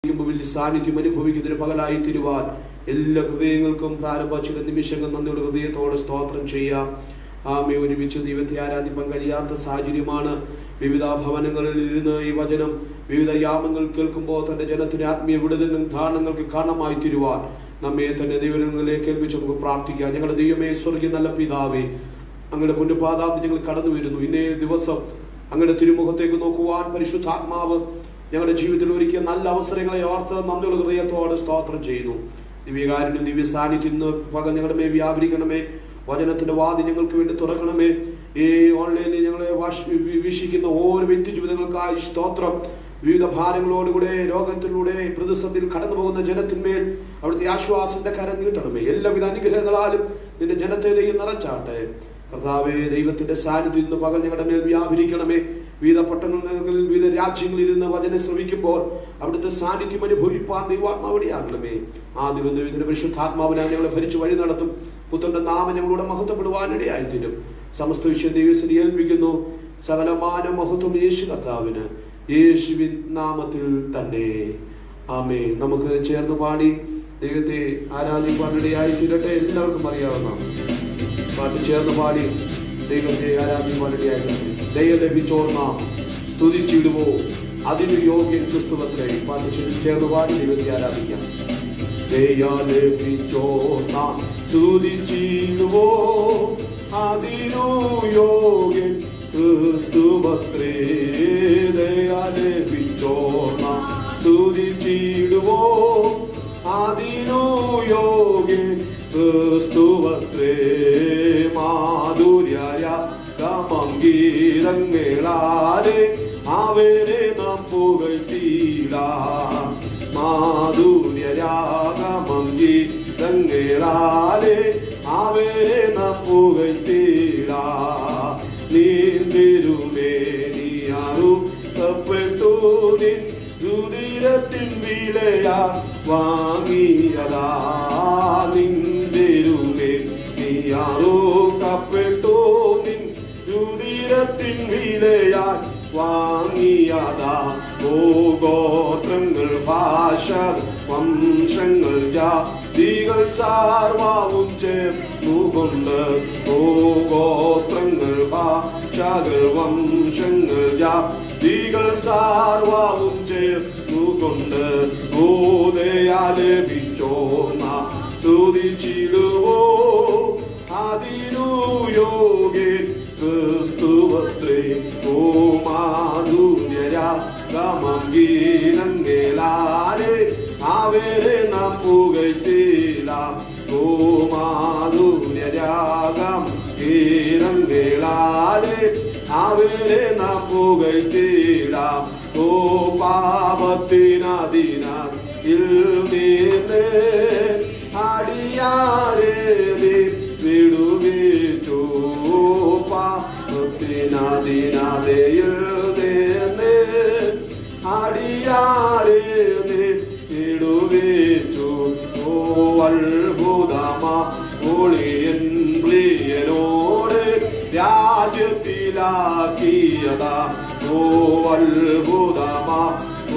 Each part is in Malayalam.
വലിയ സാന്നിധ്യം അനുഭവിക്കുന്നതിന് പകലായി തീരുവാൻ എല്ലാ ഹൃദയങ്ങൾക്കും പ്രാരംഭ ചില നിമിഷങ്ങൾ നന്ദിയുടെ ഹൃദയത്തോടെ സ്തോത്രം ചെയ്യാം. ആമേ. ഒരുമിച്ച് ദൈവത്തെ ആരാധിപ്പാൻ കഴിയാത്ത സാഹചര്യമാണ്. വിവിധ ഭവനങ്ങളിൽ ഇരുന്ന് ഈ വചനം വിവിധ യാമങ്ങൾ കേൾക്കുമ്പോൾ തന്റെ ജനത്തിന് ആത്മീയ വിടുതലും ധാരണങ്ങൾക്ക് കാരണമായി തീരുവാൻ നമ്മെ തന്നെ ദൈവങ്ങളിലേക്ക് ഏൽപ്പിച്ച് നമുക്ക് പ്രാർത്ഥിക്കാം. ഞങ്ങളുടെ ദൈവമേ, സ്വർഗീയ നല്ല പിതാവേ, അങ്ങയുടെ പുണ്യപാദാന്തി ഞങ്ങൾ കടന്നു വരുന്നു. ഇന്നേ ദിവസം അങ്ങയുടെ തിരുമുഖത്തേക്ക് നോക്കുവാൻ പരിശുദ്ധാത്മാവ് ഞങ്ങളുടെ ജീവിതത്തിൽ ഒരുക്കിയ നല്ല അവസരങ്ങളെ ഓർത്ത് നന്ദിയുള്ള ഹൃദയത്തോടെ സ്തോത്രം ചെയ്യുന്നു. ദിവ്യകാരുണ്യം ദിവ്യ സാന്നിധ്യം പകൽ ഞങ്ങളുടെ മേ വ്യാപരിക്കണമേ. വചനത്തിന്റെ വാതി ഞങ്ങൾക്ക് വേണ്ടി തുറക്കണമേ. ഈ ഓൺലൈനിൽ ഞങ്ങളെ വീക്ഷിക്കുന്ന ഓരോ വ്യക്തി ജീവിതങ്ങൾക്കായി സ്തോത്രം. വിവിധ ഭാരങ്ങളോടുകൂടെ രോഗത്തിലൂടെ പ്രതിസന്ധിയിൽ കടന്നു പോകുന്ന ജനത്തിന്മേൽ അവിടുത്തെ ആശ്വാസത്തിന്റെ കരം നീട്ടണമേ. എല്ലാവിധ അനുഗ്രഹങ്ങളാലും നിന്റെ ജനത്തെ ദൈവം നിറച്ചാട്ടെ. കർത്താവേ, ദൈവത്തിന്റെ സാന്നിധ്യം ഇന്ന് പകൽ ഞങ്ങളുടെ മേൽ വ്യാപരിക്കണമേ. വിവിധ പട്ടണങ്ങളിൽ വിവിധ രാജ്യങ്ങളിൽ ഇരുന്ന് വചനം ശ്രവിക്കുമ്പോൾ അവിടുത്തെ സാന്നിധ്യം അനുഭവിപ്പാൻ ദൈവാത്മാവിടെയാകണമേ. ആദ്യം ദൈവത്തിന്റെ പരിശുദ്ധാത്മാവിനെ ഞങ്ങളെ ഭരിച്ചു വഴി നടത്തും. പുത്രന്റെ നാമം ഞങ്ങളോട് മഹത്വപ്പെടുവാനിടയായിത്തീരും. സമസ്ത വിഷയം ദൈവത്തിന് ഏൽപ്പിക്കുന്നു. സകലമാന മഹത്വം യേശു കർത്താവിന്, യേശുവിൻ നാമത്തിൽ തന്നെ. ആമേ. നമുക്ക് ചേർന്ന് പാടി ദൈവത്തെ ആരാധിപ്പാനിടയായിത്തീരട്ടെ. എല്ലാവർക്കും അറിയാവുന്ന പാട്ട് ചേർന്ന് പാടി ദൈവത്തെ ആരാധിപ്പാനിടയായിത്തീരട്ടെ. ദയ ലഭിച്ചോർ നാം സ്തുതിച്ചിടുവോ, അതിനു യോഗ്യൻ ക്രിസ്തുവത്രേ. പാട്ട് ചേർന്ന് പാടി ദൈവത്തെ ആരാധിക്കാം. ദയ ലഭിച്ചോർ നാം സ്തുതിച്ചിടുവോ, അതിനു യോഗ്യൻ ക്രിസ്തുവത്രേ. ദയ ലഭിച്ചോർ നാം സ്തുതിച്ചിടുവോ, അതിനു യോഗ്യൻ ക്രിസ്തുവത്രേ. മാധുര്യായ ഗീതങ്ങളാലെ അവരെ നാം പുകഴ്ത്തിടാം. മാധുര്യരാഗമം ഗീതങ്ങളാലെ അവരെ നാം പുകഴ്ത്തിടാം. നീന്തിരുമേനിയാറുക്കപ്പെട്ടു നിൻ രുധിരത്തിൻ വിലയാ വാങ്ങിയതാ. നീന്തിരുമേനിയാറുക്കപ്പെട്ടു നിൻ രുധിരത്തിൻ വിലയാൽ വാങ്ങിയതാ. ഓ ഗോത്രങ്ങൾ, ഭാഷ, വംശങ്ങൾ, ജാതികൾ സാർവാവും ചേർന്നുകൊണ്ട്. ഓ ഗോത്രങ്ങൾ, ഭാഷകൾ, വംശങ്ങൾ, ജാതികൾ സാർവാവും ചേർന്നുകൊണ്ട്. ഓ ദയാ ലഭിച്ചോ നാം സ്തുതിച്ചിടുവോ, അതിനു യോഗ്യൻ ക്രിസ്തുവത്രേ. ഓ മാധുര്യരാഗമം ഗീതങ്ങളാലെ അവരെ നാം പുകഴ്ത്തിടാം. ഓ മാധുര്യരാഗം ഗീതങ്ങളാലെ അവരെ നാം പുകഴ്ത്തിടാം. ഓ പാപത്തിനതിനിൽ നിന്ന് അടിയാരെ വിടുവിച്ചു. പാപത്തിനതിനതയിൽ നിന്ന് അടിയാരെ വിടുവിച്ചു. ഓ അത്ഭുതമാ ഒളിയൻ പ്രിയനോട് രാജ്യത്തിലാക്കിയതാ. ഓ അത്ഭുതമാ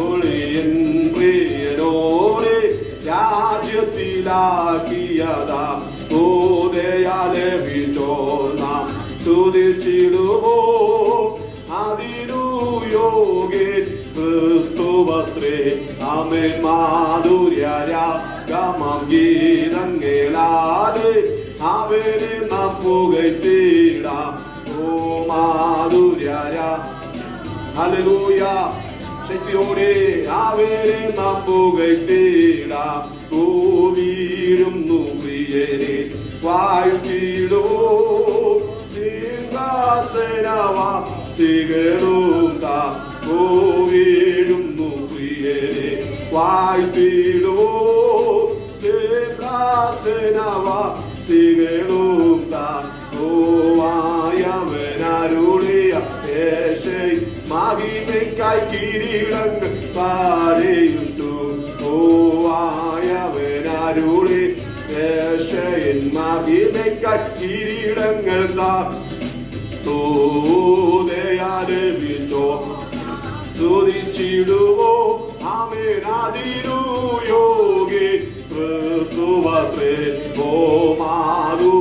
ഒളിയൻ പ്രിയനോട് രാജ്യത്തിലാക്കിയതാ. ഓ ദയാ ലഭിച്ചോ നാം സ്തുതിച്ചിടുവോ, അതിനു യോഗ്യൻ ക്രിസ്തുവത്രേ. ആമേൻ. മാധുര്യരാഗമം ഗീതങ്ങളാലെ അവരെ നാം പുകഴ്ത്തിടാം. ഓ മാധുര്യരാ ഹല്ലേലൂയ ശക്തിയോടെ അവരെ നാം പുകഴ്ത്തിടാം. വീഴുന്നു പ്രിയരെ വാഴ്ത്തിടുവോ, തികളും താം. ഓ വീഴുന്നു പ്രിയരെ വാഴ്ത്തിടുവോ, തികളും താം. ഓ വായവനരുളിയ മഹിമയ്ക്കായി കിരീടങ്ങൾ പാടിയിട്ടു. ഓ വായവനരുളി മഹിമയ്ക്കായി കിരീടങ്ങൾ താം. ദയാ ലഭിച്ചോ സ്തുതിച്ചിടുവോ, ആമേൻ. ആമേനാദിരു യോഗി ക്രിസ്തുവത്രേ ഓ മാധുര്യരാഗമം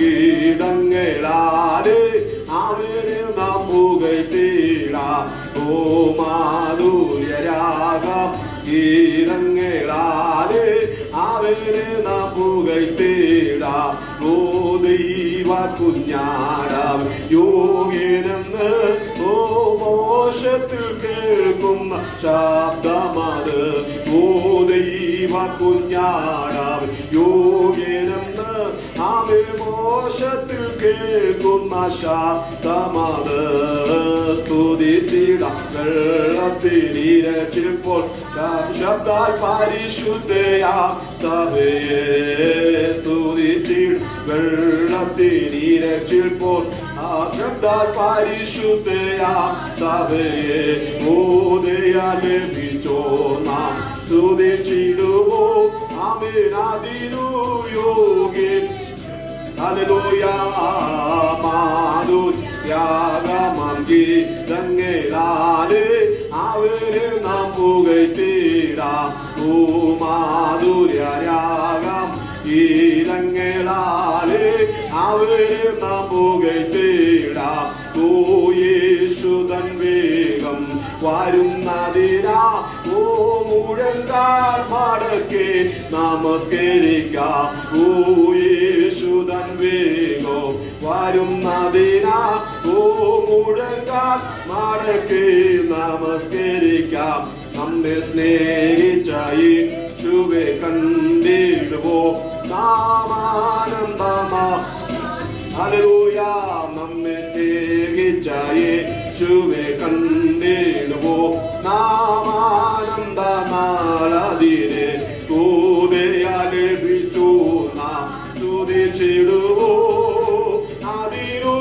ഗീതങ്ങളാലെ അവനെ നാം പുകഴ്ത്തിടാം. ഓ മാധുര്യരാഗം ഗീതങ്ങളാലെ അവനെ നാം പുകഴ്ത്തിടാം. ഓ ദൈവ കുഞ്ഞാടാം യോഗനെന്ന് ഓ മോശത്തിൽ കേൾക്കുന്ന ശബ്ദമത്. ഓ ദൈവ കുഞ്ഞാടാം യോഗനെന്ന് ആമേ മോശത്തിൽ കേൾക്കുന്ന ശബ്ദമത്. സ്തുതിച്ചിടാം വെള്ളത്തിനിരച്ചിപ്പോൾ ശബ്ദാൽ പരിശുദ്ധയാം സഭയെ. സ്തുതിച്ചിടാം വെള്ളത്തിനിരച്ചിപ്പോൾ ആ ശബ്ദാൽ പരിശുദ്ധയാം സഭയെ. ഓദയാ ലഭിച്ചോ നാം സ്തുതിച്ചിടുവോ ആമേനാദിനു യോഗി. ഹല്ലേലൂയ മാധുര്യാഗമം ഗീതങ്ങളാലെ അവനെ നാം പുകഴ്ത്തിടാം. ഓ മാധുര്യരാഗം ഗീതങ്ങളാലെ അവനെ നാം പുകഴ്ത്തിടാം. ഓ യേശുതൻ വേഗം വരുന്നതിനാ ഓ മുഴങ്കാൽ മടക്കി നമസ്കരിക്കാം. ഓ യേശുതൻ വേഗം വരുന്നതിനാ ഓ മുഴങ്കാൽ മടക്കി നമസ്കരിക്കാം. നമ്മെ സ്നേഹിച്ച യേശുവെ കണ്ടിടുവോ നാമാനന്ദമാ. ഹല്ലേലൂയ നമ്മെ സ്നേഹിച്ച യേശുവെ കണ്ടിടുവോ നാമാനന്ദമാലതിനെ. സ്തുതിയാ ലഭിച്ചു നാം സ്തുതിച്ചിടുവോ അതിനു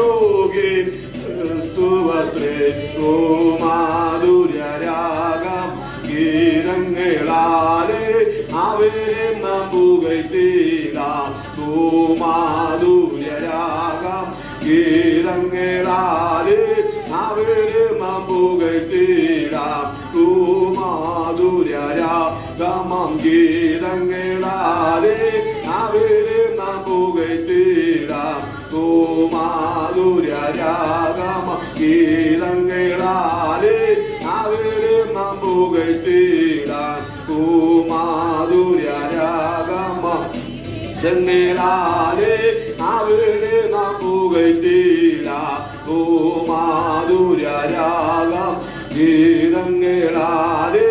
യോഗി ക്രിസ്തുവത്രേ ഓ മാധുര്യരാഗം ഗീതങ്ങളാലെ അവനെ നാം പുകഴ്ത്തിടാം. ഓ മാധുര്യരാഗം ഗീതങ്ങളാലെ അവനെ നാം പുകഴ്ത്തിടാം. ഓ മാധുര്യരാഗമം ഗീതങ്ങളാലെ അവനെ നാം പുകഴ്ത്തിടാം. ഓ മാധുര്യരാഗമം ഗീതങ്ങളാലെ അവനെ നാം പുകഴ്ത്തിടാം. ഓ മാധുര്യരാഗമം ഗീതങ്ങളാലെ അവനെ നാം പുകഴ്ത്തിടാം. ഓ മാധുര്യരാഗം ഗീതങ്ങളാലെ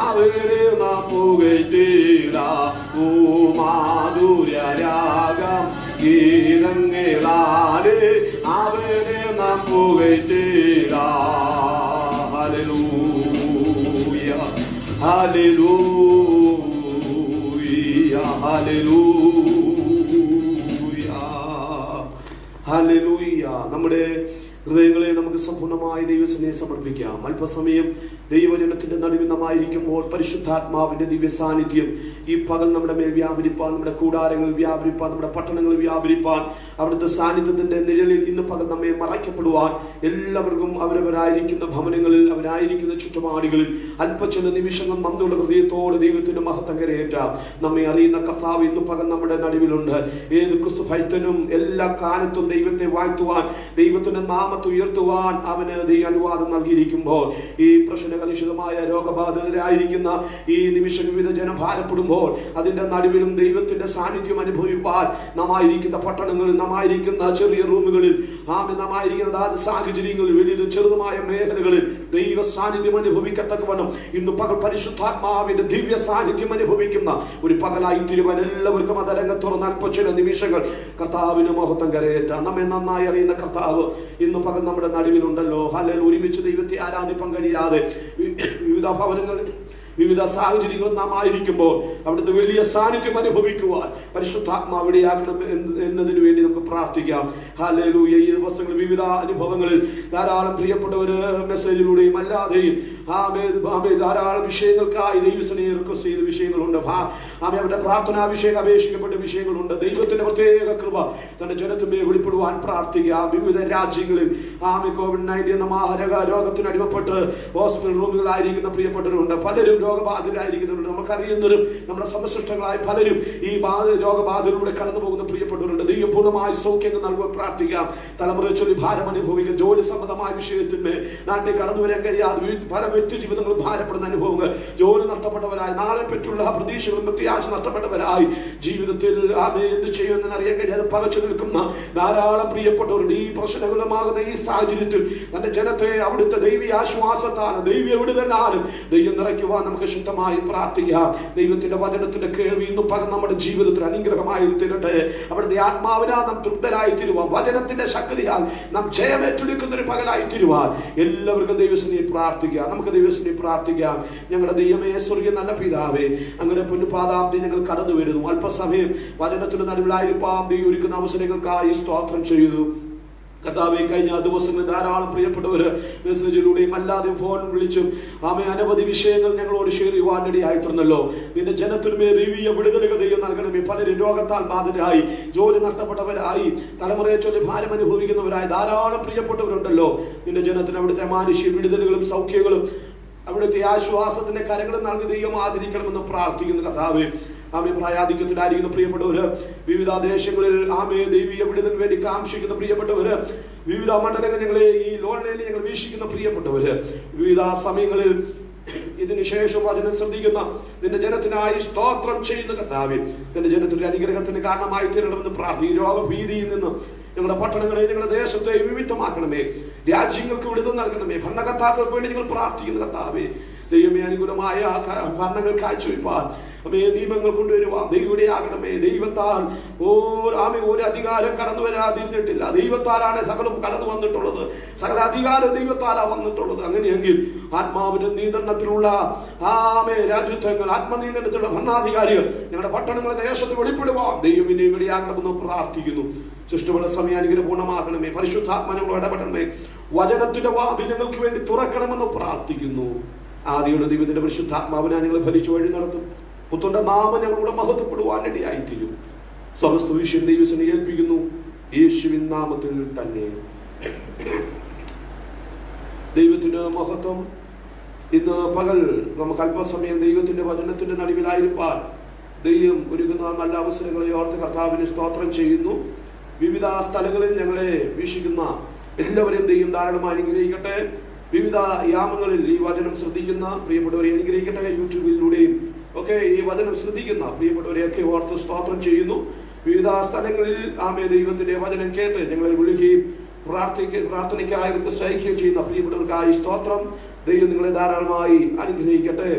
അവനെ നാം പുകഴ്ത്തിടാം. ഓ മാധുര്യരാഗം ഗീതങ്ങളാലെ അവനെ നാം പുകഴ്ത്തിടാം. ഹല്ലേലൂയ ഹല്ലേലൂയ ഹല്ലേലൂയ ഹല്ലേലൂയ. നമ്മുടെ ഹൃദയങ്ങളെ നമുക്ക് സമ്പൂർണ്ണമായി ദൈവസന്നിധിയിൽ സമർപ്പിക്കാം. അല്പസമയം ദൈവജനത്തിന്റെ നടുവിൽ നാമായിരിക്കുമ്പോൾ പരിശുദ്ധാത്മാവിന്റെ ദിവ്യ സാന്നിധ്യം ഈ പകൽ നമ്മുടെ മേൽ വ്യാപരിപ്പാൻ, നമ്മുടെ കൂടാരങ്ങളിൽ വ്യാപരിപ്പാൻ, നമ്മുടെ പട്ടണങ്ങളിൽ വ്യാപരിപ്പാൻ, അവിടുത്തെ സാന്നിധ്യത്തിന്റെ നിഴലിൽ ഇന്ന് പകൽ നമ്മെ മറയ്ക്കപ്പെടുവാൻ എല്ലാവർക്കും അവരവരായിരിക്കുന്ന ഭവനങ്ങളിൽ അവരായിരിക്കുന്ന ചുറ്റുപാടുകളിൽ അല്പചില നിമിഷങ്ങൾ നന്ദിയുള്ള ഹൃദയത്തോടെ ദൈവത്തിന്റെ മഹത്വം കരയേറ്റാം. നമ്മെ അറിയുന്ന കർത്താവ് ഇന്ന് പകൽ നമ്മുടെ നടുവിലുണ്ട്. ഏത് ക്രിസ്തു ഭക്തനും എല്ലാ കാലത്തും ദൈവത്തെ വാഴ്ത്തുവാൻ, ദൈവത്തിന്റെ നാമത്തെ ഉയർത്തുവാൻ അവന് ദൈവ അനുവാദം നൽകിയിരിക്കുമ്പോൾ ഈ പ്രശ്നകലുഷിതമായ രോഗബാധിതരായിരിക്കുന്ന ഈ നിമിഷം വിവിധ ജനം ഭാരപ്പെടുമ്പോൾ അതിന്റെ നടുവിലും ദൈവത്തിന്റെ സാന്നിധ്യം അനുഭവിപ്പാൻ നാമായിരിക്കുന്ന പട്ടണങ്ങളിൽ, നാമായിരിക്കുന്ന ചെറിയ റൂമുകളിൽ, നാമായിരിക്കുന്ന സാഹചര്യങ്ങളിൽ, വലുതും ചെറുതുമായ മേഖലകളിൽ ദൈവ സാന്നിധ്യം അനുഭവിക്കത്തക്കവണ്ണം ഇന്ന് പകൽ പരിശുദ്ധാത്മാവിന്റെ ദിവ്യ സാന്നിധ്യം അനുഭവിക്കുന്ന ഒരു പകലായി തീരുവാൻ എല്ലാവർക്കും അതരംഗം തുറന്ന് അല്പചില നിമിഷങ്ങൾ കർത്താവിന് മഹത്വം കരയേറ്റാം. നമ്മെ നന്നായി അറിയുന്ന കർത്താവ് ഇന്ന് പകൽ നമ്മുടെ നടുവിലുണ്ടല്ലോ. ഹല്ലേലൂയ. ഒരുമിച്ച് ദൈവത്തെ ആരാധിപ്പാൻ കഴിയാതെ വിവിധ ഭവനങ്ങളിൽ വിവിധ സാഹചര്യങ്ങളും നാം ആയിരിക്കുമ്പോൾ അവിടുത്തെ വലിയ സാന്നിധ്യം അനുഭവിക്കുവാൻ പരിശുദ്ധാത്മാവിടെയാകണം എന്നതിനു വേണ്ടി നമുക്ക് പ്രാർത്ഥിക്കാം. ഹല്ലേലൂയ. ഈ ദിവസങ്ങളിൽ വിവിധ അനുഭവങ്ങളിൽ ധാരാളം പ്രിയപ്പെട്ടവര് മെസ്സേജിലൂടെയും അല്ലാതെയും ധാരാളം വിഷയങ്ങൾക്കായി ദൈവസനെ റിക്വസ്റ്റ് ചെയ്ത വിഷയങ്ങളുണ്ട്. അവരുടെ പ്രാർത്ഥനാ വിഷയം അപേക്ഷിക്കപ്പെട്ട വിഷയങ്ങളുണ്ട്. ദൈവത്തിന്റെ പ്രത്യേക കൃപ തന്റെ ജനത്തിന്മേൽ വെളിപ്പെടുവാൻ പ്രാർത്ഥിക്കുക. വിവിധ രാജ്യങ്ങളിൽ COVID-19 എന്ന മാരക രോഗത്തിന് അടിമപ്പെട്ട് ഹോസ്പിറ്റൽ റൂമുകളായിരിക്കുന്ന പ്രിയപ്പെട്ടവരുണ്ട്. പലരും രോഗബാധിതരായിരിക്കുന്നുണ്ട്. നമുക്കറിയുന്നവരും നമ്മുടെ സമസൃഷ്ടങ്ങളായ പലരും ഈ രോഗബാധയിലൂടെ കടന്നു പോകുന്ന പ്രിയപ്പെട്ടവരുണ്ട്. ദൈവം പൂർണ്ണമായി സൗഖ്യങ്ങൾ നൽകുവാൻ പ്രാർത്ഥിക്കാം. തലമുറ ചൊല്ലി ഭാരം അനുഭവിക്കുക, ജോലി സംബന്ധമായ വിഷയത്തിന്മേൽ നാട്ടിൽ കടന്നു വരാൻ കഴിയാതെ പല വ്യക്തി ജീവിതങ്ങളും ഭാരപ്പെടുന്ന അനുഭവങ്ങൾ, ജോലി നഷ്ടപ്പെട്ടവരായി, നാളെ പറ്റിയുള്ള പ്രതീക്ഷകളും പ്രത്യാശ നഷ്ടപ്പെട്ടവരായി, ജീവിതത്തിൽ എന്ത് ചെയ്യുമെന്ന് അറിയാൻ കഴിയാതെ പകച്ചു നിൽക്കുന്ന ധാരാളം പ്രിയപ്പെട്ടവരുണ്ട്. ഈ പ്രശ്നങ്ങളുമാകുന്ന ഈ സാഹചര്യത്തിൽ തന്റെ ജനത്തെ അവിടുത്തെ ദൈവീയ ആശ്വാസത്താണ്, ദൈവീയ വിടുതലാലും ദൈവം നിറയ്ക്കുവാൻ നമുക്ക് ശുദ്ധമായി പ്രാർത്ഥിക്കാം. ദൈവത്തിന്റെ വചനത്തിന്റെ കേൾവി ഇന്ന് പകരം നമ്മുടെ ജീവിതത്തിൽ അനുഗ്രഹമായി തീരട്ടെ. അവിടുത്തെ ആത്മാവിനാ നാം തൃപ്തരായി തീരുവാൻ, വചനത്തിന്റെ ശക്തിയാൽ നാം ജയമേറ്റെടുക്കുന്ന ഒരു പകലായി തീരുവാൻ എല്ലാവർക്കും ദൈവസന്നിധിയിൽ പ്രാർത്ഥിക്കാം. നമുക്ക് ദൈവസന്നിധിയിൽ പ്രാർത്ഥിക്കാം. ഞങ്ങളുടെ ദൈവമേ, സ്വർഗ്ഗീയ നല്ല പിതാവേ, അങ്ങയുടെ പൊന്നുപാദാബ്ദി ഞങ്ങൾ കടന്നു വരുന്നു. അല്പസമയം വചനത്തിന് നടുവിലായിരിക്കാം ദൈവം ഒരുക്കുന്ന അവസരങ്ങൾക്കായി സ്തോത്രം ചെയ്തു. കർത്താവെ, കഴിഞ്ഞ ദിവസങ്ങളിൽ ധാരാളം പ്രിയപ്പെട്ടവര് മെസ്സേജിലൂടെയും അല്ലാതെ ഫോൺ വിളിച്ചും അനവധി വിഷയങ്ങൾ ഞങ്ങളോട് ഷെയർ ചെയ്യുവാനിടയായി തീർന്നല്ലോ. നിന്റെ ജനത്തിനുമേ ദൈവീയ വിടുതലുകൾ ദൈവം നൽകണമേ. പലരും രോഗത്താൽ ബാധിതരായി, ജോലി നഷ്ടപ്പെട്ടവരായി, തലമുറയെ ചൊല്ലി ഭാരം അനുഭവിക്കുന്നവരായി ധാരാളം പ്രിയപ്പെട്ടവരുണ്ടല്ലോ. നിന്റെ ജനത്തിന് അവിടുത്തെ മാനുഷിക വിടുതലുകളും സൗഖ്യങ്ങളും അവിടുത്തെ ആശ്വാസത്തിന്റെ കരങ്ങളും നൽകി ദൈവം ആദരിക്കണമെന്ന് പ്രാർത്ഥിക്കുന്നു. കർത്താവേ, പ്രായാധിക്യത്തിലായിരിക്കുന്ന പ്രിയപ്പെട്ടവര്, വിവിധ ദേശങ്ങളിൽ ദൈവീയ വിടുതലിന് വേണ്ടി കാംക്ഷിക്കുന്ന പ്രിയപ്പെട്ടവര്, വിവിധ മണ്ഡലങ്ങൾ ഞങ്ങളെ ഈ ലോണിൽ ഞങ്ങൾ വീക്ഷിക്കുന്ന പ്രിയപ്പെട്ടവര്, വിവിധ സമയങ്ങളിൽ ഇതിനുശേഷം വചനം ശ്രദ്ധിക്കുന്ന നിന്റെ ജനത്തിനായി സ്തോത്രം ചെയ്യുന്ന കർത്താവേ, നിന്റെ ജനത്തിന്റെ അനുഗ്രഹത്തിന് കാരണമായി തീരണമെന്ന് പ്രാർത്ഥിക്കും. രോഗഭീതിയിൽ നിന്ന് ഞങ്ങളുടെ പട്ടണങ്ങളെ, ഞങ്ങളുടെ ദേശത്തെ വിവിധമാക്കണമേ. രാജ്യങ്ങൾക്ക് വിടുതൽ നൽകണമേ. ഭരണകർത്താക്കൾക്ക് വേണ്ടി ഞങ്ങൾ പ്രാർത്ഥിക്കുന്ന കർത്താവേ, ദൈവമേ, അനുകൂലമായ ഭരണങ്ങൾ കാഴ്ചവെപ്പാൻ നിയമങ്ങൾ കൊണ്ടുവരുവാൻ ദൈവയുടെയാകണമേ. ദൈവത്താൽ ഒരു അധികാരം കടന്നു വരാതിരുന്നിട്ടില്ല. ദൈവത്താലാണ് സകലം കടന്നു വന്നിട്ടുള്ളത്. സകല അധികാരം ദൈവത്താലാണ് വന്നിട്ടുള്ളത്. അങ്ങനെയെങ്കിൽ ആത്മാവിന്റെ നിയന്ത്രണത്തിലുള്ള രാജ്യത്വങ്ങൾ, ആത്മനിയന്ത്രണത്തിലുള്ള ഭരണാധികാരികൾ ഞങ്ങളുടെ പട്ടണങ്ങളെ ദേശത്ത് വെളിപ്പെടുവാൻ ദൈവം ഇവിടെയാകണമെന്ന് പ്രാർത്ഥിക്കുന്നു. സൃഷ്ടിയുടെ സമയാനുഗ്രഹം പൂർണ്ണമാക്കണമേ. പരിശുദ്ധാത്മ ഞങ്ങൾ ഇടപെടണമേ. വചനത്തിന്റെ വാതിൽ ഞങ്ങൾക്ക് വേണ്ടി തുറക്കണമെന്ന് പ്രാർത്ഥിക്കുന്നു. ആദിയുടെ ദൈവത്തിന്റെ പരിശുദ്ധാത്മാവിനെ ഞങ്ങൾ ഭരിച്ചു വഴി നടത്തും. പുത്രന്റെ നാമം ഞങ്ങളുടെ മഹത്വപ്പെടുവാൻ ഇടയായിത്തീരും. സമസ്ത വിഷയം ദൈവത്തിനെ ഏൽപ്പിക്കുന്നു, യേശുവിൻ നാമത്തിൽ തന്നെ. ദൈവത്തിന് മഹത്വം. ഇന്ന് പകൽ നമുക്ക് അല്പസമയം ദൈവത്തിന്റെ വചനത്തിന്റെ നടുവിലായിരിക്കാൻ ദൈവം ഒരുക്കുന്ന നല്ല അവസരങ്ങളെ ഓർത്ത് കർത്താവിന് സ്തോത്രം ചെയ്യുന്നു. വിവിധ സ്ഥലങ്ങളിൽ ഞങ്ങളെ വീക്ഷിക്കുന്ന എല്ലാവരെയും ദൈവം ധാരാളമായി അനുഗ്രഹിക്കട്ടെ. വിവിധ യാമങ്ങളിൽ ഈ വചനം ശ്രദ്ധിക്കുന്ന പ്രിയപ്പെട്ടവരെ അനുഗ്രഹിക്കട്ടെ. യൂട്യൂബിലൂടെയും ഒക്കെ ഈ വചനം ശ്രദ്ധിക്കുന്ന പ്രിയപ്പെട്ടവരെയൊക്കെ ഓർത്ത് സ്തോത്രം ചെയ്യുന്നു. വിവിധ സ്ഥലങ്ങളിൽ ദൈവത്തിന്റെ വചനം കേട്ട് ഞങ്ങളെ വിളിക്കുകയും പ്രാർത്ഥനയ്ക്കായി സഹായിക്കുകയും ചെയ്യുന്ന പ്രിയപ്പെട്ടവർക്കായി സ്തോത്രം. ദൈവം നിങ്ങളെ ധാരാളമായി അനുഗ്രഹിക്കട്ടെ.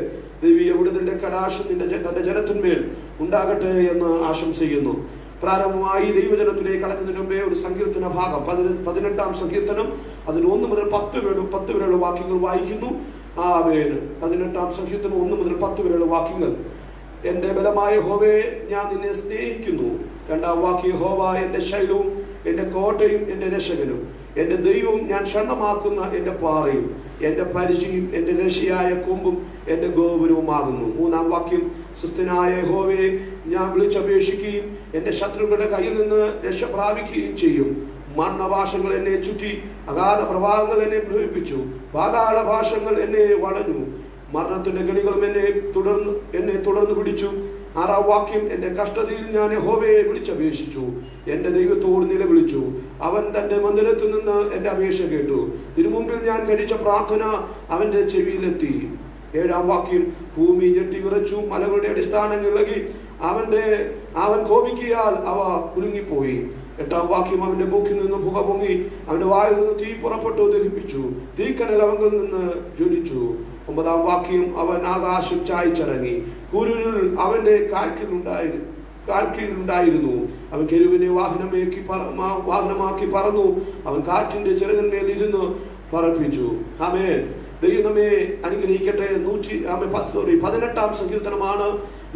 ദൈവീയ വിടുതലിന്റെ കടാശം തന്റെ ജനത്തിന്മേൽ ഉണ്ടാകട്ടെ എന്ന് ആശംസിക്കുന്നു. പ്രാരംഭമായി ദൈവജനത്തിലേക്ക് കടക്കുന്നതിന് മുമ്പേ ഒരു സങ്കീർത്തന ഭാഗം 18-ാം സങ്കീർത്തനം അതിന് 1 മുതൽ 10 വരെയുള്ള വാക്യങ്ങൾ വായിക്കുന്നു. 18-ാം സങ്കീർത്തനം 1 മുതൽ 10 വരെയുള്ള വാക്യങ്ങൾ. എന്റെ ബലമായ യഹോവേ, ഞാൻ നിന്നെ സ്നേഹിക്കുന്നു. 2-ാം വാക്യം, യഹോവ എന്റെ ശൈലവും എന്റെ കോട്ടയും എന്റെ രക്ഷകനും, എന്റെ ദൈവവും ഞാൻ ക്ഷണമാക്കുന്ന എന്റെ പാറയും എന്റെ പരിചയും എന്റെ രക്ഷയായ കൊമ്പും എന്റെ ഗോപുരവുമാകുന്നു. 3-ാം വാക്യം, സുസ്ഥനായ യഹോവേ, ഞാൻ വിളിച്ചപേക്ഷിക്കുകയും എന്റെ ശത്രുക്കളുടെ കയ്യിൽ നിന്ന് രക്ഷ പ്രാപിക്കുകയും ചെയ്യും. മരണഭാഷങ്ങൾ എന്നെ ചുറ്റി, അഗാധ പ്രവാഹങ്ങൾ എന്നെ പ്രേരിപ്പിച്ചു, പാതാള ഭാഷങ്ങൾ എന്നെ വളഞ്ഞു, മരണത്തിന്റെ ഗണികളും എന്നെ തുടർന്ന് പിടിച്ചു. 6-ാം വാക്യം, എന്റെ കഷ്ടതയിൽ ഞാൻ യഹോവയെ വിളിച്ചപേക്ഷിച്ചു, എന്റെ ദൈവത്തോട് നിലവിളിച്ചു. അവൻ തന്റെ മന്ദിരത്തിൽ നിന്ന് എന്റെ അപേക്ഷ കേട്ടു. തിരുമുമ്പിൽ ഞാൻ കഴിച്ച പ്രാർത്ഥന അവന്റെ ചെവിയിലെത്തി. 7-ാം വാക്യം, ഭൂമി ഞെട്ടി വിറച്ചു, മലകളുടെ അടിസ്ഥാനങ്ങൾ ഇളകി, അവൻ കോപിക്കിയാൽ അവ കുലുങ്ങിപ്പോയി. 8-ാം വാക്യം, അവന്റെ മൂക്കിൽ നിന്ന് പുക പൊങ്ങി, അവന്റെ വായിൽ നിന്ന് തീ പുറപ്പെട്ടു ദഹിപ്പിച്ചു, തീക്കനൽ അവങ്കിൽ നിന്ന് ജ്വലിച്ചു. 9-ാം വാക്യം, അവൻ ആകാശം ചായ്ച്ചിറങ്ങി, കുരുരുൾ അവന്റെ കാൽക്കീഴിലുണ്ടായിരുന്നു. അവൻ കെരുവിനെ വാഹനമാക്കി പറന്നു, അവൻ കാറ്റിന്റെ ചിറകന്മേൽ ഇരുന്ന് പറപ്പിച്ചു. ആമേൻ. ദൈവം നമ്മെ അനുഗ്രഹിക്കട്ടെ. 18-ാം സങ്കീർത്തനമാണ്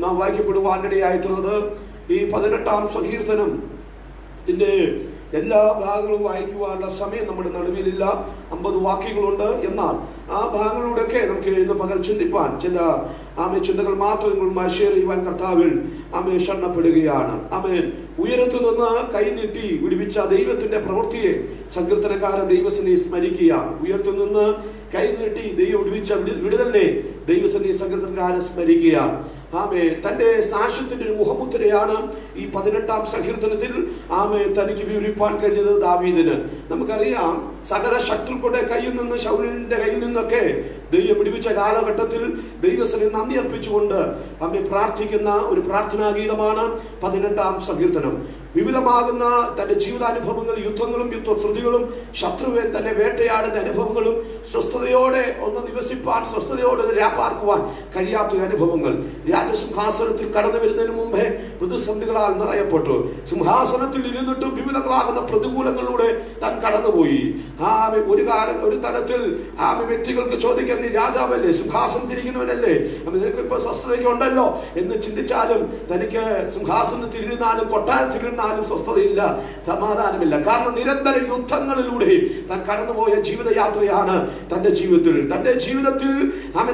നാം വായിക്കപ്പെടുവാനിടയായിട്ടുള്ളത്. ഈ 18-ാം സങ്കീർത്തനത്തിന്റെ എല്ലാ ഭാഗങ്ങളും വായിക്കുവാനുള്ള സമയം നമ്മുടെ നടുവിലില്ല. 50 വാക്യങ്ങളുണ്ട്. എന്നാൽ ആ ഭാഗങ്ങളിലൂടെയൊക്കെ നമുക്ക് ഇന്ന് പകൽ ചിന്തിപ്പാൻ ചില ചിന്തകൾ മാത്രം നിങ്ങളുമായി ഷെയർ ചെയ്യുവാൻ കർത്താവിൽ ശരണപ്പെടുകയാണ്. ഉയരത്തു നിന്ന് കൈനീട്ടി വിടുവിച്ച ദൈവത്തിന്റെ പ്രവൃത്തിയെ സങ്കീർത്തനക്കാരൻ ദൈവസന്നിധി സ്മരിക്കുക. ഉയരത്തു നിന്ന് കൈനീട്ടി ദൈവം വിടുവിച്ച വിടുതലിനെ ദൈവസന്നിധി സങ്കീർത്തനക്കാരൻ സ്മരിക്കുക. തന്റെ സാക്ഷ്യത്തിന്റെ ഒരു മുഖമുദ്രയാണ് ഈ 18-ാം സങ്കീർത്തനത്തിൽ തനിക്ക് വിവരിപ്പാൻ കഴിഞ്ഞത് ദാവീദിന്. നമുക്കറിയാം, സകല ശത്രുക്കളുടെ കയ്യിൽ നിന്ന്, ശൗലിന്റെ കയ്യിൽ നിന്നൊക്കെ ദൈവം വിടുവിച്ച കാലഘട്ടത്തിൽ ദൈവസന്നിധി നന്ദി അർപ്പിച്ചുകൊണ്ട് പ്രാർത്ഥിക്കുന്ന ഒരു പ്രാർത്ഥനാഗീതമാണ് 18-ാം സങ്കീർത്തനം. വിവിധമാകുന്ന തന്റെ ജീവിതാനുഭവങ്ങൾ, യുദ്ധങ്ങളും യുദ്ധശ്രുതികളും, ശത്രുവെ തന്നെ വേട്ടയാടുന്ന അനുഭവങ്ങളും, സ്വസ്ഥതയോടെ ഒന്ന് നിവസിപ്പാൻ, സ്വസ്ഥതയോടെ രാപ്പാർക്കുവാൻ കഴിയാത്ത അനുഭവങ്ങൾ, രാജസിംഹാസനത്തിൽ കടന്നു വരുന്നതിന് മുമ്പേ പ്രതിസന്ധികളാൽ നിറയപ്പെട്ടു. സിംഹാസനത്തിൽ ഇരുന്നിട്ടും വിവിധങ്ങളാകുന്ന പ്രതികൂലങ്ങളിലൂടെ താൻ കടന്നുപോയി. ഒരു തലത്തിൽ വ്യക്തികൾക്ക് ചോദിക്കാൻ, നീ രാജാവല്ലേ, സിംഹാസനത്തിരിക്കുന്നവനല്ലേ, നിനക്ക് ഇപ്പൊ സ്വസ്ഥതയ്ക്ക് ഉണ്ടല്ലോ എന്ന് ചിന്തിച്ചാലും തനിക്ക് സിംഹാസനത്തിൽ ഇരുന്നാലും കൊട്ടാരത്തിലിരുന്നാലും സ്വസ്ഥതയില്ല, സമാധാനമില്ല. കാരണം നിരന്തര യുദ്ധങ്ങളിലൂടെ താൻ കടന്നുപോയ ജീവിതയാത്രയാണ് തന്റെ ജീവിതത്തിൽ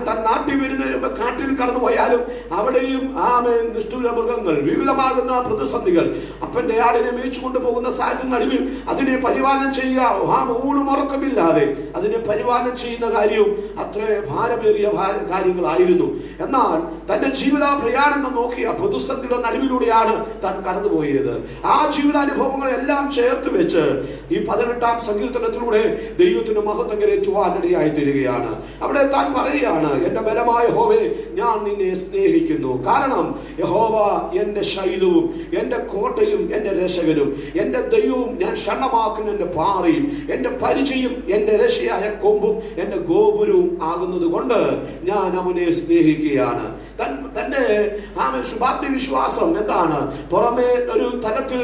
താൻ നാട്ടിൽ വരുന്ന കാട്ടിൽ കടന്നുപോയാലും അവിടെയും നിഷ്ഠൂര മൃഗങ്ങൾ, വിവിധമാകുന്ന പ്രതിസന്ധികൾ, അപ്പന്റെ ആടിനെ മേയിച്ചു കൊണ്ടുപോകുന്ന സാഹചര്യം നടുവിൽ അതിനെ പരിപാലനം ചെയ്യുക, ഊണുമുറക്കമില്ലാതെ അതിനെ പരിപാലനം ചെയ്യുന്ന കാര്യവും അത്ര ഭാരമേറിയ കാര്യങ്ങളായിരുന്നു. എന്നാൽ തന്റെ ജീവിത പ്രയാണം നോക്കിയ പ്രതിസന്ധിയുടെ നടുവിലൂടെയാണ് താൻ കടന്നുപോയത്. ആ ജീവിതാനുഭവങ്ങളെല്ലാം ചേർത്ത് വെച്ച് ഈ 18-ാം സങ്കീർത്തനത്തിലൂടെ ദൈവത്തിന് മഹത്വം കരേറ്റുവാനിടയായി തീരുകയാണ്. അവിടെ താൻ പറയുകയാണ്, എന്റെ ബലമായ യഹോവേ, ഞാൻ നിന്നെ സ്നേഹിക്കുന്നു. കാരണം യഹോവ എന്റെ ശൈലവും എന്റെ കോട്ടയും എന്റെ രക്ഷകനും എന്റെ ദൈവവും, ഞാൻ ക്ഷണമാക്കുന്ന എന്റെ പാറയും എന്റെ പരിചയം എന്റെ രക്ഷയായ കൊമ്പും എന്റെ ഗോപുരവും ആകുന്നത് കൊണ്ട് ഞാൻ അവനെ സ്നേഹിക്കുകയാണ്. തന്റെ ശുഭാപ്തി വിശ്വാസം എന്താണ്? പുറമേ ഒരു തലത്തിൽ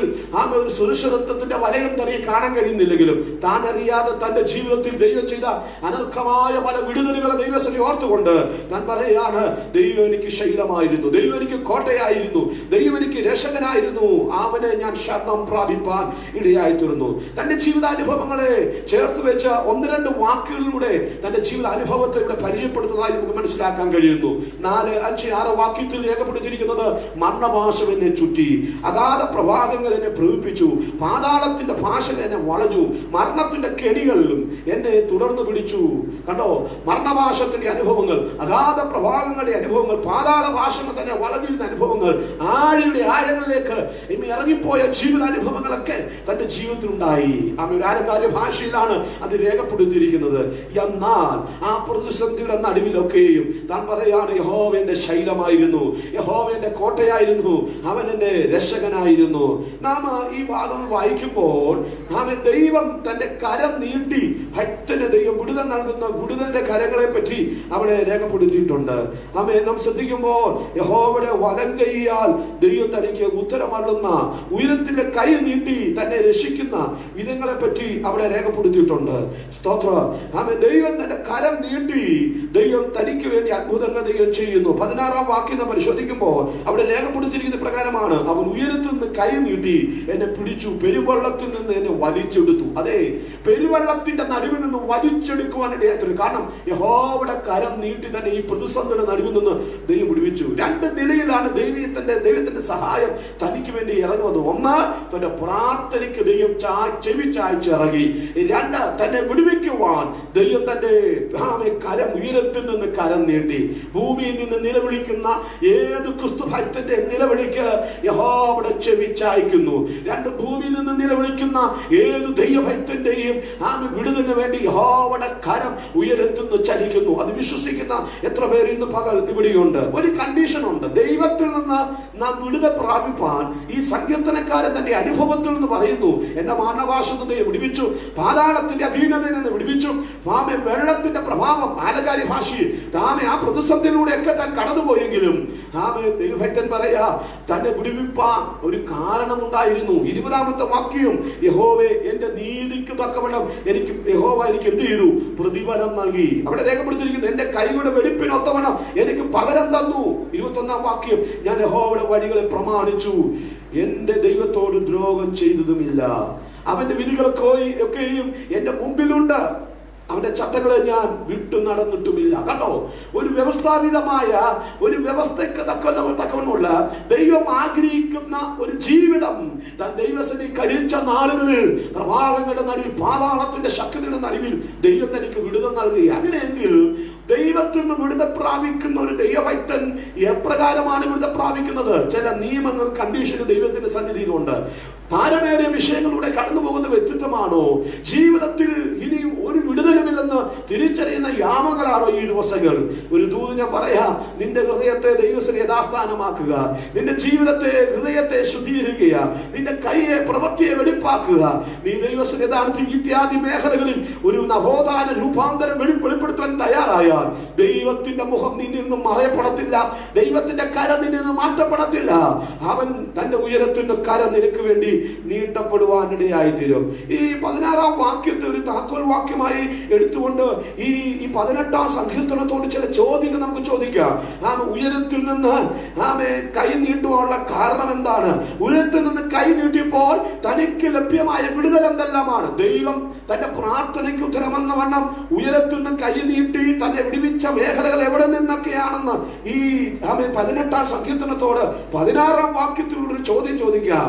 ഒരു സുരക്ഷിതത്വത്തിന്റെ വലയം തന്നെ കാണാൻ കഴിയുന്നില്ലെങ്കിലും താൻ അറിയാതെ തന്റെ ജീവിതത്തിൽ ദൈവം ചെയ്ത അനർഹമായ പല വിടുതലുകളെ ദൈവസന്നിധി ഓർത്തുകൊണ്ട് താൻ പറയുകയാണ്, ദൈവം എനിക്ക് ശൈലമായിരുന്നു, ദൈവം എനിക്ക് കോട്ടയായിരുന്നു, ദൈവം എനിക്ക് രക്ഷകനായിരുന്നു, അവനെ ഞാൻ ശരണം പ്രാപിപ്പാൻ ഇടയായിത്തീർന്നു. തന്റെ ജീവിതാനുഭവങ്ങളെ ചേർത്ത് വെച്ച 1-2 വാക്കുകളിലൂടെ തന്റെ ജീവിതാനുഭവത്തെ ഇവിടെ പരിചയപ്പെടുത്തുന്നതായി നമുക്ക് മനസ്സിലാക്കാൻ കഴിയുന്നു. 4, 5, 6 വാക്യത്തിൽ രേഖപ്പെടുത്തിയിരിക്കുന്നത്, മരണപാശം എന്നെ ചുറ്റി, അഗാധ പ്രവാഹങ്ങൾ എന്നെ പ്രേരിപ്പിച്ചു, പാതാളത്തിന്റെ ഭാഷകൾ എന്നെ വളഞ്ഞു, മരണത്തിന്റെ കെണികളിലും എന്നെ തുടർന്ന് പിടിച്ചു. കണ്ടോ, മരണപാശത്തിന്റെ അനുഭവങ്ങൾ, അഗാധ പ്രവാഹങ്ങളുടെ അനുഭവങ്ങൾ, പാതാള ഭാഷകൾ തന്നെ വളഞ്ഞിരുന്ന അനുഭവങ്ങൾ, ആഴിയുടെ ആഴങ്ങളിലേക്ക് ഇറങ്ങിപ്പോയ ജീവിതാനുഭവങ്ങളൊക്കെ തന്റെ ജീവിതത്തിൽ ഉണ്ടായി. ഒരു ആലങ്കാരിക ഭാഷയിലാണ് അത് രേഖപ്പെടുത്തിയിരിക്കുന്നത്. എന്നാൽ ആ പ്രതിസന്ധിയുടെ നടുവിലൊക്കെയും താൻ പറയാണ്, യഹോവ എന്റെ ശൈലമായിരുന്നു, യഹോവ എന്റെ കോട്ടയായിരുന്നു, അവൻ എന്റെ രക്ഷകനായിരുന്നു. നാം ഈ ഭാഗം വായിക്കുമ്പോൾ ദൈവം തന്റെ കരം നീട്ടി ഭക്തന് ദൈവം വിടുതൽ നൽകുന്ന വിടുതലിന്റെ കരങ്ങളെ പറ്റി അവിടെ രേഖപ്പെടുത്തിയിട്ടുണ്ട്. നാം ശ്രദ്ധിക്കുമ്പോൾ യഹോവയുടെ വലങ്കൈയാൽ ദൈവം തനിക്ക് ഉത്തരമള്ളുന്ന, ഉയരത്തിന്റെ കൈ നീട്ടി തന്നെ രക്ഷിക്കുന്ന വിധങ്ങളെ പറ്റി അവിടെ രേഖപ്പെടുത്തിയിട്ടുണ്ട്. സ്തോത്രം. ദൈവം തന്റെ കരം നീട്ടി ദൈവം തനിക്ക് വേണ്ടി അത്ഭുതങ്ങൾ ദൈവം ചെയ്യുന്നു. 16-ാം വാക്യം നാം പരിശോധിക്കുമ്പോൾ അവിടെ രേഖപ്പെടുത്തിയിരിക്കുന്ന പ്രകാരമാണ്, അവൻ ഉയരത്തിൽ നിന്ന് കൈ നീട്ടി എന്നെ പിടിച്ചു, പെരുവെള്ളത്തിൽ നിന്ന് എന്നെ വലിച്ചെടുത്തു. അതെ, പെരുവെള്ളത്തിന്റെ നടുവിൽ നിന്ന് വലിച്ചെടുക്കുവാൻ ഇടയായിട്ടുണ്ട്. കാരണം യഹോവയുടെ കരം നീട്ടി തന്നെ ഈ പ്രതിസന്ധിയുടെ നടുവിൽ നിന്ന് ദൈവം വിടുവിച്ചു. 2 നിലയിലാണ് ദൈവത്തിന്റെ സഹായം തനിക്ക് വേണ്ടി ഇറങ്ങി വന്നു. 1, തന്റെ പ്രാർത്ഥനയ്ക്ക് ദൈവം ചെവി ചായ്ച്ചിറങ്ങി. 2, തന്നെ വിടുവിക്കുവാൻ ദൈവം തന്റെ കരം, ഉയരത്തിൽ നിന്ന് കരം നീട്ടി. ഭൂമിയിൽ നിന്ന് നിലവിളിക്കുന്ന ഏത് ക്രിസ്തു ഭക്തന്റെ നിലവിളിക്ക് യഹോവയുടെ ചെവി ചായ്ക്കുന്നു. 2, ഭൂമിയിൽ നിന്ന് നിലവിളിക്കുന്ന ഏത് ദൈവഭക്തന്റെയും വിടുതലിന് വേണ്ടി യഹോവയുടെ കരം ഉയരത്തിൽ നിന്ന് ചലിക്കുന്നു. അത് വിശ്വസിക്കുന്ന എത്ര പേർ ഇന്ന് പകൽ ഇവിടെയുണ്ട്? ഒരു കണ്ടീഷൻ ഉണ്ട്, ദൈവത്തിൽ നിന്ന് നാം വിടുതൽ പ്രാപിപ്പാൻ. ഈ സങ്കീർത്തനക്കാരൻ തന്റെ അനുഭവത്തിൽ നിന്ന് പറയുന്നു, എന്റെ മാനവാശത്ത് ദൈവം വിടുവിച്ചു, പാതാളത്തിന്റെ അധീനതയിൽ നിന്ന് വിടുവിച്ചു, വെള്ളത്തിന്റെ പ്രഭാവം, ആലങ്കാരി ഭാഷയിൽ ആ പ്രതിസന്ധിയിലൂടെയൊക്കെ താൻ കടന്നുപോയെങ്കിലും ദൈവഭക്തൻ പറയാ, തന്നെ വിടുവിപ്പാൻ ഒരു കാരണമുണ്ടായിരുന്നു. 20-ാമത്തെ വാക്യം, യഹോവേ എന്റെ നീതിക്ക് തക്കവണ്ണം യഹോവ എനിക്ക് എന്ത് ചെയ്തു? പ്രതിഫലം നൽകി. അവിടെ രേഖപ്പെടുത്തിയിരിക്കുന്നു, എന്റെ കൈയുടെ വെടിപ്പിനൊത്തവണ്ണം എനിക്ക് പകരം തന്നു. 21-ാം വാക്യം, ഞാൻ യഹോവയുടെ വഴികളെ പ്രമാണിച്ചു, എന്റെ ദൈവത്തോട് ദ്രോഹം ചെയ്തതുമില്ല, അവന്റെ വിധികളൊക്കെയും എന്റെ മുമ്പിലുണ്ട്. അവന്റെ ചട്ടങ്ങളെ ഞാൻ വിട്ടു നടന്നിട്ടുമില്ല. കണ്ടോ, ഒരു വ്യവസ്ഥാപിതമായ ഒരു വ്യവസ്ഥയ്ക്ക് തക്കവണ്ണമുള്ള ദൈവം ആഗ്രഹിക്കുന്ന ഒരു ജീവിതം താൻ ദൈവസന്നിധി കഴിച്ച നാളുകളിൽ പ്രവാഹങ്ങളുടെ നടുവിൽ, പാതാളത്തിന്റെ ശക്തിയുടെ നടുവിൽ ദൈവം തനിക്ക് വിടുതൽ നൽകുക. അങ്ങനെയെങ്കിൽ ദൈവത്തിൽ നിന്ന് വിടുതൽ പ്രാപിക്കുന്ന ഒരു ദൈവഭക്തൻ എപ്രകാരമാണ് വിടുതൽ പ്രാപിക്കുന്നത്? ചില നിയമങ്ങൾ, കണ്ടീഷന് ദൈവത്തിന്റെ സന്നിധിയിലുണ്ട്. ഭാരമേറിയ വിഷയങ്ങളിലൂടെ കടന്നു പോകുന്ന വ്യക്തിത്വമാണോ? ജീവിതത്തിൽ ഇനിയും ഒരു വിടുതലുമില്ലെന്ന് തിരിച്ചറിയുന്ന യാമങ്ങളാണോ ഈ ദിവസങ്ങൾ? ഒരു ദൂത് ഞാൻ പറയാം, നിന്റെ ഹൃദയത്തെ ദൈവത്തിന് യഥാസ്ഥാനമാക്കുക, നിന്റെ ജീവിതത്തെ, ഹൃദയത്തെ ശുദ്ധീകരിക്കുക, നിന്റെ കൈയെ, പ്രവൃത്തിയെ വെളിപ്പാക്കുക. നീ ദൈവത്തിന് യഥാർത്ഥ ഇത്യാദി മേഖലകളിൽ ഒരു നവോത്ഥാന രൂപാന്തരം വെളിപ്പെടുത്താൻ തയ്യാറായാൽ ദൈവത്തിന്റെ മുഖം നിന്നിൽ നിന്നും മറയപ്പെടത്തില്ല, ദൈവത്തിന്റെ കരം നിന്നിൽ നിന്ന് മാറ്റപ്പെടത്തില്ല. അവൻ തന്റെ ഉയരത്തിന്റെ കരം നിനക്ക് വേണ്ടി നീട്ടപ്പെടുവാനിടയായിത്തീരും. ഈ 16-ാം വാക്യത്തെ ഒരു താക്കോൽ വാക്യമായി എടുത്തുകൊണ്ട് ഈ 18-ാം സങ്കീർത്തനത്തോട് ചില ചോദ്യങ്ങൾ നമുക്ക് ചോദിക്കാം. ഉയരത്തിൽ നിന്ന് കൈ നീട്ടുവാനുള്ള കാരണം എന്താണ്? ഉയരത്തിൽ നിന്ന് കൈ നീട്ടിയപ്പോൾ തനിക്ക് ലഭ്യമായ വിടുതൽ എന്തെല്ലാമാണ്? ദൈവം തന്റെ പ്രാർത്ഥനയ്ക്ക് ഉത്തരമെന്ന വണ്ണം ഉയരത്തിൽ നിന്ന് കൈ നീട്ടി തന്നെ വിടുവിച്ച മേഖലകൾ എവിടെ നിന്നൊക്കെയാണെന്ന് ഈ 18-ാം സങ്കീർത്തനത്തോട് 16-ാം വാക്യത്തിലൂടെ ഒരു ചോദ്യം ചോദിക്കാം.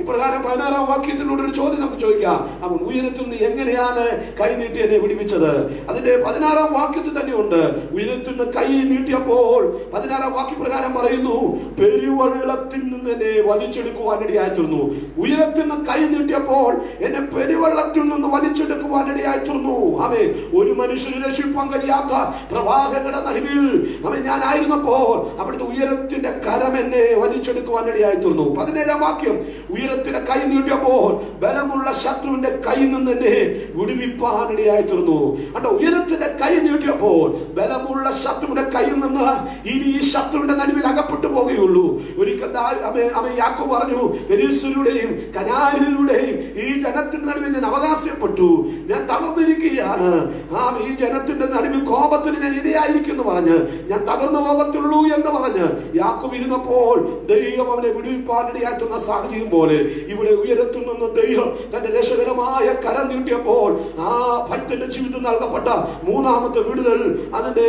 ഇപ്രകാരം 16-ാം വാക്യത്തിലൂടെ ഒരു ചോദ്യം നമുക്ക് ചോദിക്കാം. അവൻ ഉയരത്തിൽ നിന്ന് എങ്ങനെയാണ് കൈ നീട്ടി എന്നെ വിടുവിച്ചത്? അതിന്റെ 16-ാം വാക്യത്തിൽ തന്നെ ഉണ്ട്. ഉയരത്തിൽ നിന്ന് കൈ നീട്ടിയപ്പോൾ 16-ാം വാക്യപ്രകാരം പറയുന്നു, പെരുവെള്ളത്തിൽ നിന്ന് എന്നെ വലിച്ചെടുക്കുവാനിടയായിത്തീർന്നു. ഉയരത്തിൽ നിന്ന് കൈ നീട്ടിയപ്പോൾ എന്നെ പെരുവെള്ളത്തിൽ നിന്ന് വലിച്ചെടുക്കുവാനിടയായിത്തീർന്നു. ഒരു മനുഷ്യന് രക്ഷിപ്പാൻ കഴിയാത്ത പ്രവാഹങ്ങളുടെ നടുവിൽ ഞാനായിരുന്നപ്പോൾ അവിടുത്തെ ഉയരത്തിന്റെ കരം എന്നെ വലിച്ചെടുക്കുവാനിടയായിത്തീർന്നു. 17-ാം വാക്യം, ഉയരത്തിന്റെ കൈ നീട്ടിയപ്പോൾ ബലമുള്ള ശത്രുവിന്റെ കൈയിൽ നിന്ന് എന്നെ വിടുവിപ്പാനിടയായിത്തീർന്നു. അണ്ടോ, ഉയരത്തിന്റെ കൈ നീട്ടിയപ്പോൾ ബലമുള്ള ശത്രുവിന്റെ കയ്യിൽ നിന്ന് ഇനി ഈ ശത്രുവിന്റെ നടുവിൽ അകപ്പെട്ടു പോകുകയുള്ളൂ. ഒരിക്കൽ യാക്കോബ് പറഞ്ഞു, പെരിസ്യരുടെയും കനാന്യരുടെയും ഈ ജനത്തിന്റെ നടുവിൽ ഞാൻ അവകാശപ്പെട്ടു, ഞാൻ തളർന്നിരിക്കുകയാണ്. ഈ ജനത്തിന്റെ നടുവിൽ കോപത്തിന് ഞാൻ ഇരയായിരിക്കും എന്ന് പറഞ്ഞ്, ഞാൻ തകർന്നു പോകത്തുള്ളൂ എന്ന് പറഞ്ഞ് യാക്കോബ് ഇരുന്നപ്പോൾ ദൈവം അവനെ വിടുവിപ്പാനിടയായിട്ടുന്ന സാഹചര്യം പോലെ ഇവിടെ ഉയരത്തിൽ നിന്ന് ദൈവം തന്റെ രക്ഷകരമായ കരം നീട്ടിയപ്പോൾ ആ ഭക്തന്റെ ജീവിതത്തിൽ നൽകപ്പെട്ട മൂന്നാമത്തെ വിടുതൽ അതിന്റെ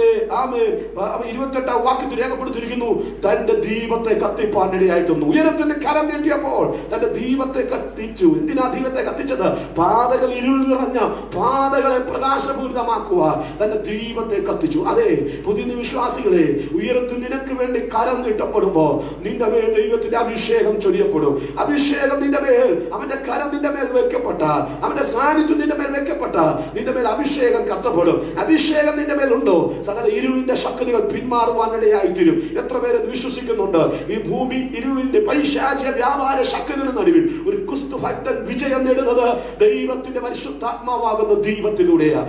28-ാം വാക്യത്തിൽ രേഖപ്പെടുത്തിയിരിക്കുന്നു. തന്റെ ദീപത്തെ കത്തിപ്പാനിടയായിത്തീർന്നു. ഉയരത്തിന്റെ കരം നീട്ടിയപ്പോൾ തന്റെ ദീപത്തെ കത്തിച്ചു. എന്തിനാ ദീപത്തെ കത്തിച്ചത്? പാതകൾ ഇരുൾ നിറഞ്ഞ പാതകളെ പ്രകാശപൂരിതമാക്കുക തന്റെ ദീപത്തെ കത്തിച്ചു. അതെ, പുതിയ വിശ്വാസികളെ, ഉയരത്തിൽ നിനക്ക് വേണ്ടി കരം നീട്ടപ്പെടുമ്പോ നിന്റെ മേൽ ദൈവത്തിന്റെ അഭിഷേകം ചൊരിയപ്പെടും. അഭിഷേകം നിന്റെ മേൽ, അവന്റെ കരം നിന്റെ മേൽ വെക്കപ്പെട്ട, അവന്റെ സാന്നിധ്യം നിന്റെ മേൽ വെക്കപ്പെട്ട നിന്റെ മേൽ അഭിഷേകം കത്തപ്പെടും. അഭിഷേകം നിന്റെ മേൽ ഉണ്ടോ, സകല ഇരുളിന്റെ ശക്തികൾ പിന്മാറുവാനിടയായിത്തീരും. എത്ര പേര് വിശ്വസിക്കുന്നുണ്ട്? ഈ ഭൂമി ഇരുളിന്റെ പൈശാചിക വ്യാപാര ശക്തിയുടെ നടുവിൽ ഒരു ക്രിസ്തു ഭക്തൻ വിജയം നേടുന്നത് ദൈവത്തിന്റെ പരിശുദ്ധാത്മാവാകുന്ന ദൈവത്തിലൂടെയാ,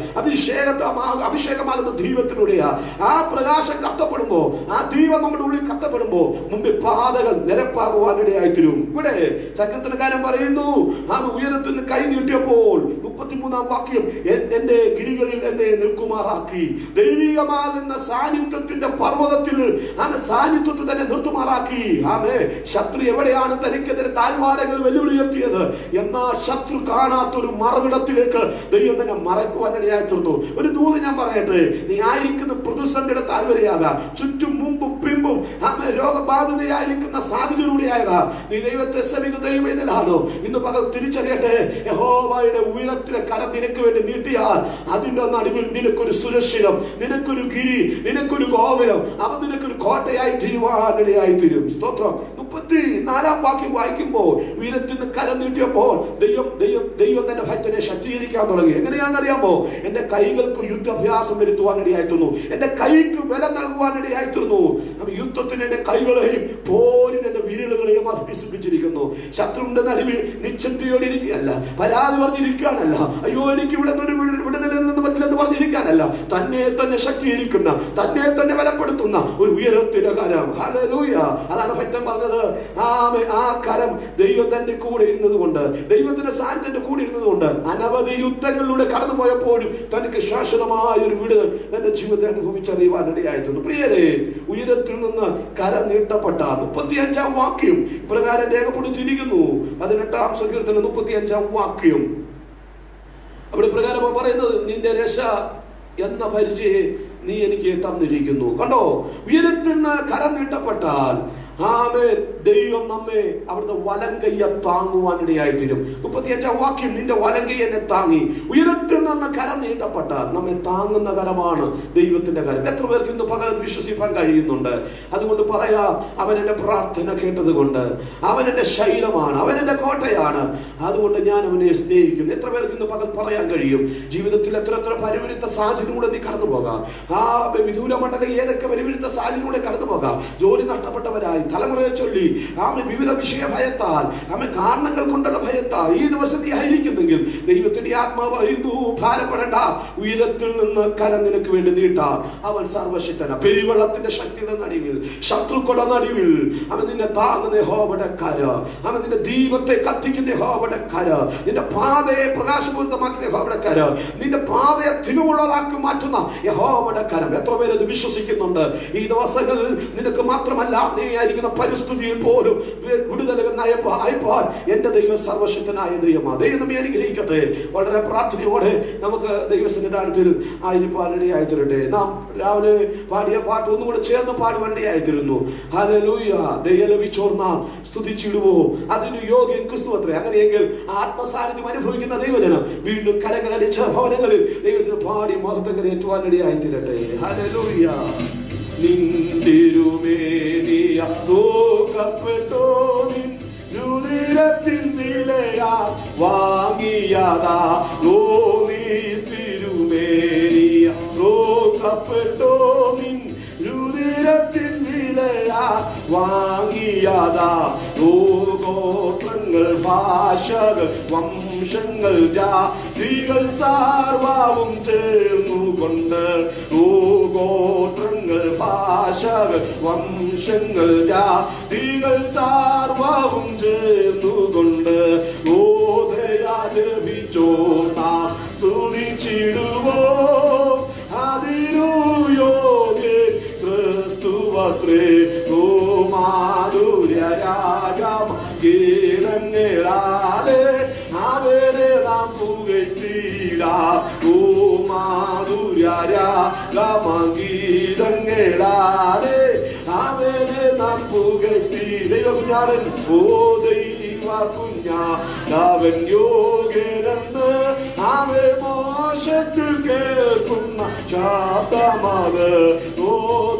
അഭിഷേകമാകുന്ന ദൈവത്തിലൂടെയാ. ആ പ്രകാശം കത്തപ്പെടുമ്പോ, ആ ദൈവം നമ്മുടെ ഉള്ളിൽ കത്തപ്പെടുമ്പോ മുമ്പിൽ പാതകൾ നിരപ്പാകുവാനിടയായിത്തീരും. ഇവിടെ സങ്കീർത്തനക്കാരൻ പറയുന്നു, ആ ഉയരത്തിൽ നിന്ന് കൈ നീട്ടിയപ്പോൾ 33-ാം വാക്യം, എന്റെ ഗിരികളിൽ എന്നെ നിൽക്കുമാറാക്കി. ദൈവികമാകുന്ന സാന്നിധ്യത്തിന്റെ പർവ്വതത്തിൽ സാന്നിധ്യത്തിൽ തന്നെ നിർത്തുമാറാക്കി. ശത്രു എവിടെയാണ് തനിക്കെതിരെ താഴ്വാരങ്ങൾ വെല്ലുവിളി ഉയർത്തിയത്, എന്നാൽ ശത്രു കാണാത്തൊരു മറവിടത്തിലേക്ക് ദൈവം തന്നെ മറയ്ക്കുവാനിടയായിത്തീർന്നു. ഒരു ദൂത് ഞാൻ പറയട്ടെ, നീ ആയിരിക്കുന്ന പ്രതിസന്ധിയുടെ താഴ്വരയാകാം, ചുറ്റും മുമ്പും പിമ്പും രോഗബാധിതയായിരിക്കുന്ന സാധ്യതയിലൂടെയാകാം. നീ ദൈവത്തെ സേവിക്കുന്ന ദൈവത്തിലാണോ? ഇന്ന് പകൽ തിരിച്ചറിയട്ടെ, യഹോവയുടെ ഉയരത്തിലെ കരം നിനക്ക് വേണ്ടി നീട്ടിയാൽ അതിന്റെ നടുവിൽ നിനക്കൊരു സുരക്ഷിതം, നിനക്കൊരു ഗിരി, നിനക്കൊരു ഗോപുരം, അവൻ നിനക്കൊരു കോട്ടയായി തീരുവാനിടയായിത്തീരും. സ്തോത്രം. 34-ാം വാക്യം വായിക്കുമ്പോൾ ഉയരത്തിന് കരം നീട്ടിയപ്പോൾ ദൈവം തന്റെ ഭക്തനെ ശക്തീകരിക്കാൻ തുടങ്ങി. എങ്ങനെയാണെന്നറിയാമോ? എന്റെ കൈകൾക്ക് യുദ്ധാഭ്യാസം വരുത്തുവാനിടയായിത്തീർന്നു, എന്റെ കൈക്ക് ബലം നൽകുവാനിടയായിത്തീർന്നു. യുദ്ധത്തിന് എന്റെ കൈകളെയും പോരിന് എന്റെ വിരലുകളെയും അഭ്യസിപ്പിച്ചിരിക്കുന്നു. ശത്രുവിന്റെ നടുവിൽ നിശ്ചിന്തയോടെ ഇരിക്കുകയല്ല, പരാതി പറഞ്ഞിരിക്കാനല്ല, അയ്യോ എനിക്ക് ഇവിടെ വിടുതലെന്ന് പറ്റില്ലെന്ന് പറഞ്ഞിരിക്കാനല്ല, തന്നെ തന്നെ ശക്തീകരിക്കുന്ന, തന്നെ തന്നെ ബലപ്പെടുത്തുന്ന ഒരു ഉയരത്തിന്റെ കരം. ഹല്ലേലൂയ. അതാണ് ഭക്തൻ പറഞ്ഞത്. ആ കരം ദൈവം തന്റെ കൂടെ ഇരുന്നത് കൊണ്ട്, ദൈവത്തിന്റെ സാന്നിധ്യത്തിന്റെ കൂടെ ഇരുന്നത് കൊണ്ട് അനവധി യുദ്ധങ്ങളിലൂടെ കടന്നുപോയപ്പോഴും തനിക്ക് ശാശ്വതമായ ഒരു വിടുതൽ തന്റെ ജീവിതത്തെ അനുഭവിച്ചറിയുവാനിടയായിട്ടുണ്ട്. പ്രിയരെ, ഉയരത്തിൽ നിന്ന് കരം നീട്ടപ്പെട്ട 35-ാം വാക്യം ഇപ്രകാരം രേഖപ്പെടുത്തിയിരിക്കുന്നു. 18-ാം സങ്കീർത്തനം 35-ാം വാക്യം, അവിടെ പ്രകാരം പറയുന്നത്, നിന്റെ രക്ഷ എന്ന പരിചയം നീ എനിക്ക് തന്നിരിക്കുന്നു. കണ്ടോ, ഉയരത്തിന് കരം നീട്ടപ്പെട്ടാൽ ആമേൻ, ദൈവം നമ്മെ അവിടുത്തെ വലങ്കയ്യ താങ്ങുവാനിടയായി തീരും. 35 വാക്യം, നിന്റെ വലങ്കയ്യ എന്നെ താങ്ങി. ഉയരത്തിൽ നിന്ന് കരം നീട്ടപ്പെട്ടാൽ നമ്മെ താങ്ങുന്ന കരമാണ് ദൈവത്തിന്റെ കരം. എത്ര പേർക്ക് ഇന്ന് പകൽ വിശ്വസിക്കാൻ കഴിയുന്നുണ്ട്? അതുകൊണ്ട് പറയാം, അവൻ എന്റെ പ്രാർത്ഥന കേട്ടത് കൊണ്ട്, അവൻ എന്റെ ശൈലമാണ്, അവൻ എന്റെ കോട്ടയാണ്, അതുകൊണ്ട് ഞാൻ അവനെ സ്നേഹിക്കുന്നു. എത്ര പേർക്ക് ഇന്ന് പകൽ പറയാൻ കഴിയും? ജീവിതത്തിൽ എത്ര പരിവിരുദ്ധ സാഹചര്യങ്ങളൂടെ നീ കടന്നു പോകാം. ആ വിദൂര മണ്ഡലം ഏതൊക്കെ പരിവിരുദ്ധ സാഹചര്യങ്ങളൂടെ കടന്നു പോകാം. ജോലി നഷ്ടപ്പെട്ടവരായി, തലമുറയെ ചൊല്ലി, ആമ വിവിധ വിഷയ ഭയത്താൽ, ആമ കാരണങ്ങൾ കൊണ്ടുള്ള ഭയത്താൽ ഈ ദിവസം നീ ആയിരിക്കുന്നെങ്കിൽ ദൈവത്തിന്റെ ആത്മാവ് പറയുന്നു, ഭാരപ്പെടേണ്ട, ഉയരത്തിൽ നിന്ന് കരം നിനക്ക് വേണ്ടി നീട്ടാം. അവൻ സർവശക്തന. പെരുവെള്ളത്തിന്റെ ശക്തിയുടെ നടുവിൽ, ശത്രുക്കളുടെ നടുവിൽ അവൻ നിന്നെ താങ്ങുന്ന യഹോവയുടെ കര, അവൻ നിന്റെ ദീപത്തെ കത്തിക്കുന്ന യഹോവയുടെ കര, നിന്റെ പാതയെ പ്രകാശപൂരിതമാക്കുന്ന യഹോവയുടെ കര, നിന്റെ പാതയെ തികവുള്ളതാക്കി മാറ്റുന്ന യഹോവയുടെ കരം. എത്ര പേര് അത് വിശ്വസിക്കുന്നുണ്ട്? ഈ ദിവസങ്ങളിൽ നിനക്ക് മാത്രമല്ല, നീ ആയിരിക്കുന്ന പരിസ്ഥിതിയിൽ പോലും വിടുതൽ അയപ്പാൻ എന്റെ ദൈവം സർവശക്തനായ ദൈവമാണ്. ദൈവം നമ്മെ അനുഗ്രഹിക്കട്ടെ. വളരെ പ്രാർത്ഥനയോടെ നമുക്ക് ദൈവസന്നിധാനത്തിൽ ആയിരിക്കാനിടയായി തീരട്ടെ. നാം രാവിലെ പാടിയ പാട്ട് ഒന്നും കൂടെ ചേർന്ന് പാടുവാനിടയായി തീരുന്നു. ഹല്ലേലൂയ. ദയ ലഭിച്ചോർ നാം സ്തുതിച്ചിടുവോ, അതിന് യോഗ്യൻ ക്രിസ്തു അത്രേ. അങ്ങനെയെങ്കിൽ ആത്മസാന്നിധ്യം അനുഭവിക്കുന്ന ദൈവജനം വീണ്ടും കരകളടിച്ച ഭവനങ്ങളിൽ ദൈവത്തിന് പാടി മഹത്വം കരയേറ്റുവാനിടയായി തീരട്ടെ. ഹല്ലേലൂയ. നിന്തിരുമേനിയ തൂക്കപ്പെട്ടോ, നിൻ രുധിരത്തിൻ വിലയാ വാങ്ങിയതാ. ഓ നീ തിരുമേനിയ തൂക്കപ്പെട്ടോ, നിൻ രുധിരത്തിൻ വിലയാ വാങ്ങിയതാ. ഓ ഗോത്രങ്ങൾ, ഭാഷകൾ, വംശങ്ങൾ, ജാതികൾ സാർവവും ചേർന്നുകൊണ്ട്, ഓ ഗോത്രങ്ങൾ, ഭാഷകൾ, വംശങ്ങൾ, ജാതികൾ സാർവവും ചേർന്നുകൊണ്ട്, ഓ ദയാ ലഭിച്ചോ നാം സ്തുതിച്ചിടുവോ, അതിനു യോഗ്യൻ ക്രിസ്തുവത്രേ. ഓ മാധുര്യ രാഗം ഗീതങ്ങളാലെ അവരെ നാം പുകഴ്ത്തിടാം. ഓ മാധുര്യ രാഗം ഗീതങ്ങളാലെ അവരെ നാം പുകഴ്ത്തി. ദൈവ കുഞ്ഞാടൻ, ഓ ദൈവ കുഞ്ഞാടവൻ യോഗ്യനെന്ന് അവൻ മോശത്തിൽ കേൾക്കുന്ന ശബ്ദമത്. ഓ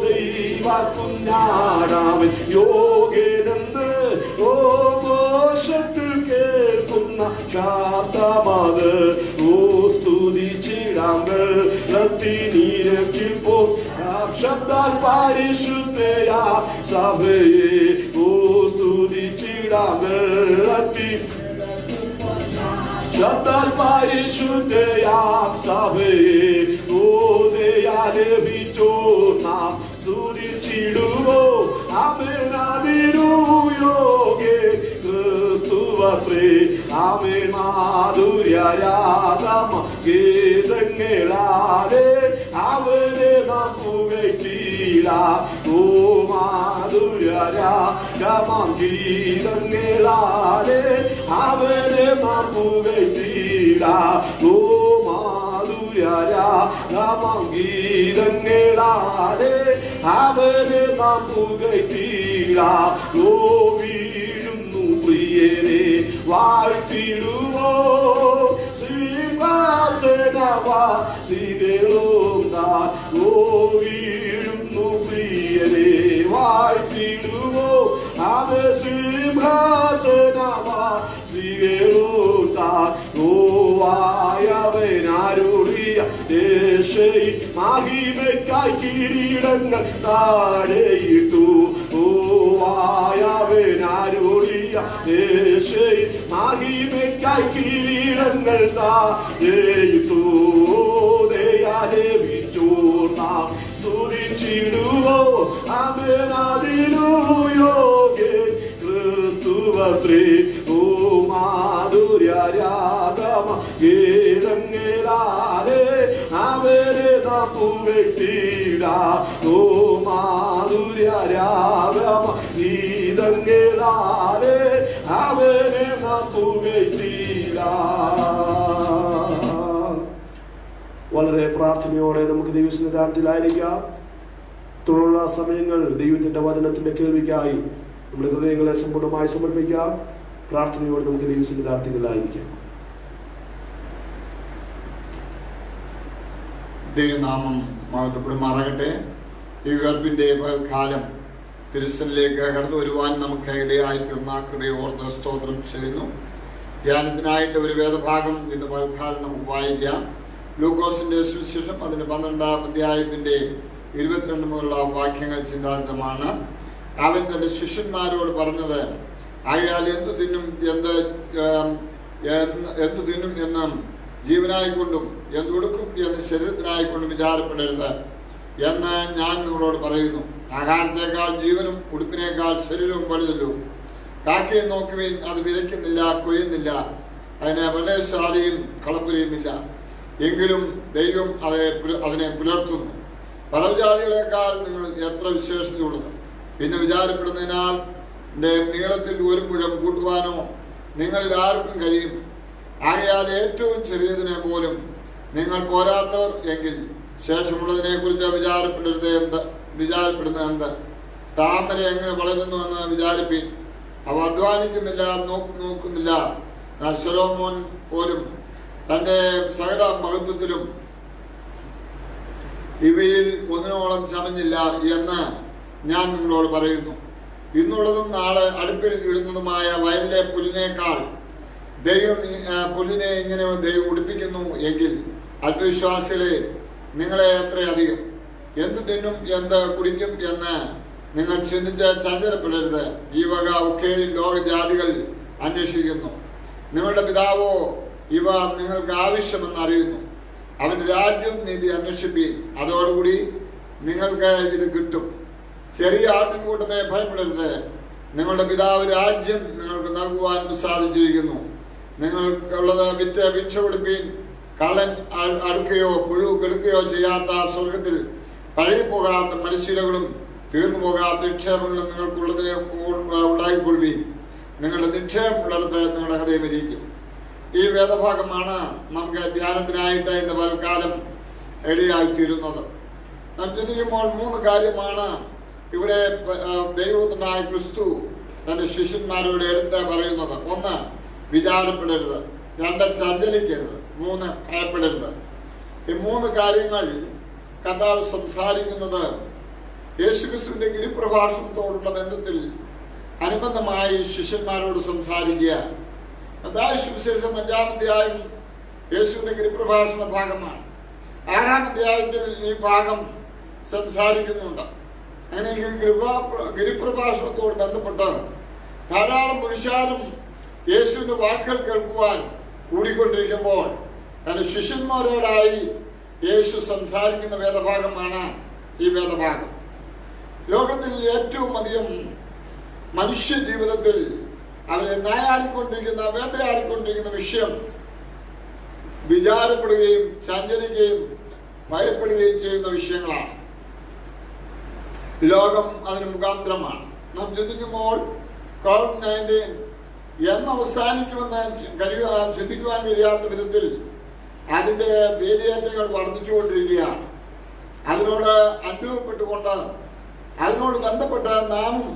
ദൈവ കുഞ്ഞാടവൻ യോഗ്യനെന്ന് ഓ മോശത്തിൽ കേൾക്കുന്ന ശബ്ദമത്. ഓ സ്തുതിച്ചിടാം വെള്ളത്തിനിരക്കിൽ പോ ശബ്ദാൽ പരിശുദ്ധയാ സഭയെ. ഓ സ്തുതിച്ചിടാം വെള്ളത്തിൽ ശബ്ദാൽ പരിശുദ്ധയാ സഭയെ. ഓ ദയാ ലഭിച്ചോ നാം സ്തുതിച്ചിടുവോ, ആമേൻ അതിനു യോഗ്യൻ ക്രിസ്തുവത്രേ. ആമേൻ മാധുര്യ രാഗം ഗീതങ്ങളാലെ അവരെ നാം പുകഴ്ത്തിടാം. ഓ മാധുര്യ രാഗം ഗീതങ്ങളാലെ അവരെ നാം പുകഴ്ത്തിടാം. ഓ മാധുര്യ രാഗം ഗീതങ്ങളാലെ അവരെ നാം പുകഴ്ത്തിടാം. ഓ വീഴുന്നു പ്രിയരെ വാഴ്ത്തിടുവോ, സിംഹാസനവാസികളും താൻ. ഓ വീഴുന്നു പ്രിയരെ വാഴ്ത്തിടുവോ, അവ സിംഹാസനവാസികളും താൻ. ഓ ആയവനാരുളിയ ദേശയിൽ മഹിമയ്ക്കായി കിരീടങ്ങൾ താഴെയിട്ടു. ഓ ആയവനാരുളിയ ദേശയിൽ മഹിമയ്ക്കായി കിരീടങ്ങൾ താഴെയിട്ടു. ദയാ ലഭിച്ചോ നാം സ്തുതിച്ചിടുവോ, ആമേൻ അതിനു യോഗ്യൻ ക്രിസ്തുവത്രേ. ഓ മാധുര്യ രാഗം ഗീതങ്ങളാലെ അവരെ നാം പുകഴ്ത്തിടാം. ഓ മാധുര്യ രാഗം ഗീതങ്ങളാലെ അവരെ നാം പുകഴ്ത്തിടാം. വളരെ പ്രാർത്ഥനയോടെ നമുക്ക് ദൈവസന്നിധാനത്തിലായിരിക്കാം. തുടർന്നുള്ള സമയങ്ങൾ ദൈവത്തിൻ്റെ വചനത്തിൻ്റെ കേൾവിക്കായി നമ്മുടെ ഹൃദയങ്ങളെ സമ്പൂർണ്ണമായി സമർപ്പിക്കാം. പ്രാർത്ഥനയോടെ നമുക്ക് ദൈവസന്നിധാനത്തിലായിരിക്കാം. ദൈവനാമം മഹത്വപ്പെടുമാറാകട്ടെ. ഈ ഉയർപ്പിൻ്റെ കാലം തിരുസനിലേക്ക് കടന്നു വരുവാൻ നമുക്ക് ഇടയായി തീർന്ന കൃപയെ ഓർത്ത് സ്തോത്രം ചെയ്യുന്നു. ധ്യാനത്തിനായിട്ട് ഒരു വേദഭാഗം ഇന്ന് പൽക്കാലം നമുക്ക് വായിക്കാം. ലൂക്കോസിന്റെ സുവിശേഷം അതിന്റെ 12-ാം അധ്യായത്തിന്റെ 22 മുതലുള്ള വാക്യങ്ങൾ ചിന്താതീതമാണ്. അവൻ തന്റെ ശിഷ്യന്മാരോട് പറഞ്ഞത്, ആയാൽ എന്തു തിന്നും എന്നും ജീവനായിക്കൊണ്ടും എന്തുടുക്കും എന്ന് ശരീരത്തിനായിക്കൊണ്ടും വിചാരപ്പെടരുത് എന്ന് ഞാൻ നിങ്ങളോട് പറയുന്നു. ആഹാരത്തേക്കാൾ ജീവനും ഉടുപ്പിനേക്കാൾ ശരീരവും വലുതല്ലോ. കാക്കയെ നോക്കുവിൻ, അത് വിതയ്ക്കുന്നില്ല, കൊയ്യുന്നില്ല, അതിന് വെള്ളശാലയും കളപ്പുരയുമില്ല, എങ്കിലും ദൈവം അതിനെ പുലർത്തുന്നു. പർവ്വജാതികളെക്കാൾ നിങ്ങൾ എത്ര വിശേഷതയുള്ളത്. പിന്നെ വിചാരപ്പെടുന്നതിനാൽ നീളത്തിൽ ഒരു മുഴം കൂട്ടുവാനോ നിങ്ങളിൽ ആർക്കും കഴിയും. ആകയാൽ ഏറ്റവും ചെറിയതിനെ പോലും നിങ്ങൾ പോരാത്തവർ എങ്കിൽ ശേഷമുള്ളതിനെ കുറിച്ച് വിചാരപ്പെടുന്നത് എന്ത്? താമര എങ്ങനെ വളരുന്നു എന്ന് വിചാരിപ്പീൻ. അവ അധ്വാനിക്കുന്നില്ല, നോക്കുന്നില്ല. ശലോമോൻ പോലും തന്റെ സകല മഹത്വത്തിലും ഇവയിൽ ഒന്നിനോളം ചമഞ്ഞില്ല എന്ന് ഞാൻ നിങ്ങളോട് പറയുന്നു. ഇന്നുള്ളതും നാളെ അടുപ്പിൽ ഇടുന്നതുമായ വയലിലെ പുല്ലിനേക്കാൾ പുല്ലിനെ ഇങ്ങനെ ദൈവം ഉടുപ്പിക്കുന്നു എങ്കിൽ അല്പവിശ്വാസികളെ നിങ്ങളെ എത്രയധികം. എന്ത് തിന്നും എന്ത് കുടിക്കും എന്ന് നിങ്ങൾ ചിന്തിച്ച് ചഞ്ചലപ്പെടരുത്. ഈ വക ഒക്കെ ലോകജാതികൾ അന്വേഷിക്കുന്നു. നിങ്ങളുടെ പിതാവോ ഇവ നിങ്ങൾക്ക് ആവശ്യമെന്ന് അറിയുന്നു. അവന്റെ രാജ്യം നീതി അന്വേഷിപ്പീൻ, അതോടുകൂടി നിങ്ങൾക്ക് ഇത് കിട്ടും. ചെറിയ ആട്ടിൻകൂട്ടമേ ഭയപ്പെടരുത്. നിങ്ങളുടെ പിതാവ് രാജ്യം നിങ്ങൾക്ക് നൽകുവാൻ സാധിച്ചിരിക്കുന്നു. നിങ്ങൾക്കുള്ളത് വിറ്റ് ഭിക്ഷ കൊടുപ്പീൻ. കള്ളൻ അടുക്കുകയോ പുഴു കെടുക്കുകയോ ചെയ്യാത്ത സ്വർഗത്തിൽ പഴകി പോകാത്ത മനുഷ്യകളും തീർന്നു പോകാത്ത നിക്ഷേപങ്ങളും നിങ്ങൾക്കുള്ളതിനെ ഉണ്ടായിക്കൊള്ളുകയും നിങ്ങളുടെ നിക്ഷേപം ഉള്ളിടത്ത് നിങ്ങളുടെ ഹൃദയം ഇരിക്കും. ഈ വേദഭാഗമാണ് നമുക്ക് ധ്യാനത്തിനായിട്ട് ഇന്ന് പൽക്കാലം ഇടയായിത്തീരുന്നത്. നാം ചിന്തിക്കുമ്പോൾ 3 കാര്യമാണ് ഇവിടെ ദൈവത്തിനായ ക്രിസ്തു തന്റെ ശിഷ്യന്മാരോട് എടുത്ത് പറയുന്നത്. 1, വിചാരപ്പെടരുത്. 2, ചഞ്ചലിക്കരുത്. 3, ഭയപ്പെടരുത്. ഈ 3 കാര്യങ്ങൾ കർത്താവ് സംസാരിക്കുന്നത് യേശുക്രിസ്തുവിന്റെ ഗിരിപ്രഭാഷണത്തോടുള്ള ബന്ധത്തിൽ അനുബന്ധമായി ശിഷ്യന്മാരോട് സംസാരിക്കുക. സുവിശേഷം 5-ാം അധ്യായം യേശുവിന്റെ ഗിരിപ്രഭാഷണ ഭാഗമാണ്. 6-ാം അധ്യായത്തിൽ ഈ ഭാഗം സംസാരിക്കുന്നുണ്ട്. അങ്ങനെ ഗിരിപ്രഭാഷണത്തോട് ബന്ധപ്പെട്ട് ധാരാളം പുരുഷാരും യേശുവിന്റെ വാക്കുകൾ കേൾക്കുവാൻ കൂടിക്കൊണ്ടിരിക്കുമ്പോൾ തന്റെ ശിഷ്യന്മാരോടായി യേശു സംസാരിക്കുന്ന വേദഭാഗമാണ് ഈ വേദഭാഗം. ലോകത്തിൽ ഏറ്റവും അധികം മനുഷ്യ ജീവിതത്തിൽ അവരെ വേട്ടയാടിക്കൊണ്ടിരിക്കുന്ന വിഷയം വിചാരപ്പെടുകയും ചഞ്ചലിക്കുകയും ഭയപ്പെടുകയും ചെയ്യുന്ന വിഷയങ്ങളാണ്. ലോകം അതിന് മുഖാന്തരമാണ്. നാം ചിന്തിക്കുമ്പോൾ COVID-19 എന്ന് അവസാനിക്കുമെന്ന് ചിന്തിക്കുവാൻ കഴിയാത്ത വിധത്തിൽ അതിൻ്റെ വേലിയേറ്റങ്ങൾ വർദ്ധിച്ചുകൊണ്ടിരിക്കുകയാണ്. അതിനോട് അനുഭവപ്പെട്ടുകൊണ്ട് അതിനോട് ബന്ധപ്പെട്ട് നാമും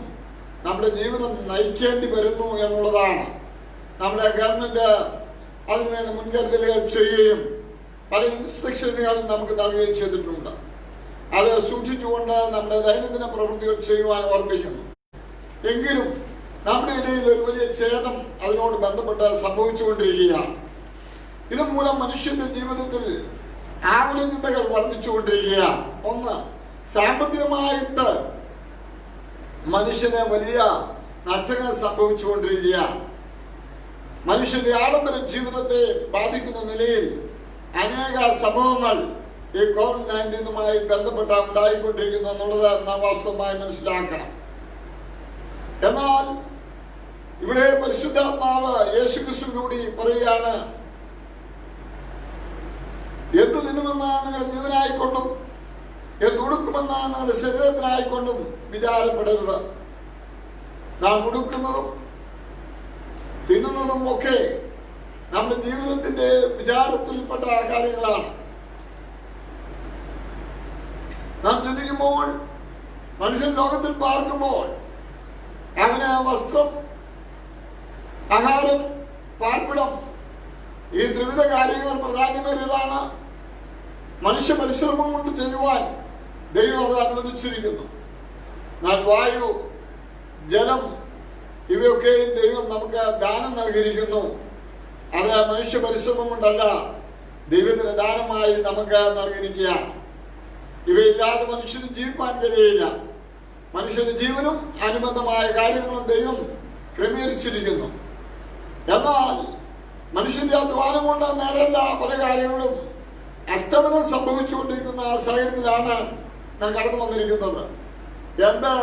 നമ്മുടെ ജീവിതം നയിക്കേണ്ടി വരുന്നു എന്നുള്ളതാണ്. നമ്മുടെ ഗവൺമെന്റ് അതിനുവേണ്ടി മുൻകരുതലുകൾ ചെയ്യുകയും പല ഇൻസ്ട്രക്ഷനുകൾ നമുക്ക് നൽകുകയും ചെയ്തിട്ടുണ്ട്. അത് സൂക്ഷിച്ചുകൊണ്ട് നമ്മുടെ ദൈനംദിന പ്രവൃത്തികൾ ചെയ്യുവാൻ ഓർമ്മിക്കുന്നു. എങ്കിലും നമ്മുടെ ഇടയിൽ ഒരു വലിയ ഛേദം അതിനോട് ബന്ധപ്പെട്ട് സംഭവിച്ചുകൊണ്ടിരിക്കുകയാണ്. ഇതുമൂലം മനുഷ്യന്റെ ജീവിതത്തിൽ ആകുല ചിന്തകൾ വർദ്ധിച്ചുകൊണ്ടിരിക്കുകയാണ്. 1, സാമ്പത്തികമായിട്ട് മനുഷ്യന് വലിയ നഷ്ടങ്ങൾ സംഭവിച്ചുകൊണ്ടിരിക്കുകയാണ്. മനുഷ്യന്റെ ആഡംബര ജീവിതത്തെ ബാധിക്കുന്ന നിലയിൽ അനേക സംഭവങ്ങൾ ഈ COVID-19 ബന്ധപ്പെട്ട് ഉണ്ടായിക്കൊണ്ടിരിക്കുന്നു എന്നുള്ളത് നാം വാസ്തവമായി മനസ്സിലാക്കണം. എന്നാൽ ഇവിടെ പരിശുദ്ധാത്മാവ് യേശുക്രിസ്തുവിലൂടെ പറയുകയാണ്, എന്തു തിന്നുമെന്ന് നിങ്ങളുടെ ജീവനായിക്കൊണ്ടും എന്തുടുക്കുമെന്ന് നിങ്ങളുടെ ശരീരത്തിനായിക്കൊണ്ടും വിചാരപ്പെടരുത്. നാം ഉടുക്കുന്നതും തിന്നുന്നതും ഒക്കെ നമ്മുടെ ജീവിതത്തിന്റെ വിചാരത്തിൽപ്പെട്ട കാര്യങ്ങളാണ്. നാം ചിന്തിക്കുമ്പോൾ മനുഷ്യൻ ലോകത്തിൽ പാർക്കുമ്പോൾ അവന് വസ്ത്രം, ആഹാരം, പാർപ്പിടം, ഈ ത്രിവിധ കാര്യങ്ങൾ പ്രധാനമേറിയതാണ്. മനുഷ്യ പരിശ്രമം കൊണ്ട് ചെയ്യുവാൻ ദൈവം അത് അനുവദിച്ചിരിക്കുന്നു. എന്നാൽ വായു, ജലം ഇവയൊക്കെയും ദൈവം നമുക്ക് ദാനം നൽകിയിരിക്കുന്നു. അത് മനുഷ്യ പരിശ്രമം കൊണ്ടല്ല, ദൈവത്തിന് ദാനമായി നമുക്ക് നൽകിയിരിക്കുകയാണ്. ഇവയില്ലാതെ മനുഷ്യന് ജീവിക്കാൻ കഴിയില്ല. മനുഷ്യന് ജീവനും അനുബന്ധമായ കാര്യങ്ങളും ദൈവം ക്രമീകരിച്ചിരിക്കുന്നു. എന്നാൽ മനുഷ്യന്റെ അധ്വാനം കൊണ്ട് നേടേണ്ട പല കാര്യങ്ങളും അസ്തമനം സംഭവിച്ചുകൊണ്ടിരിക്കുന്ന ആ സാഹചര്യത്തിലാണ് നാം കടന്നു വന്നിരിക്കുന്നത്. എന്ത്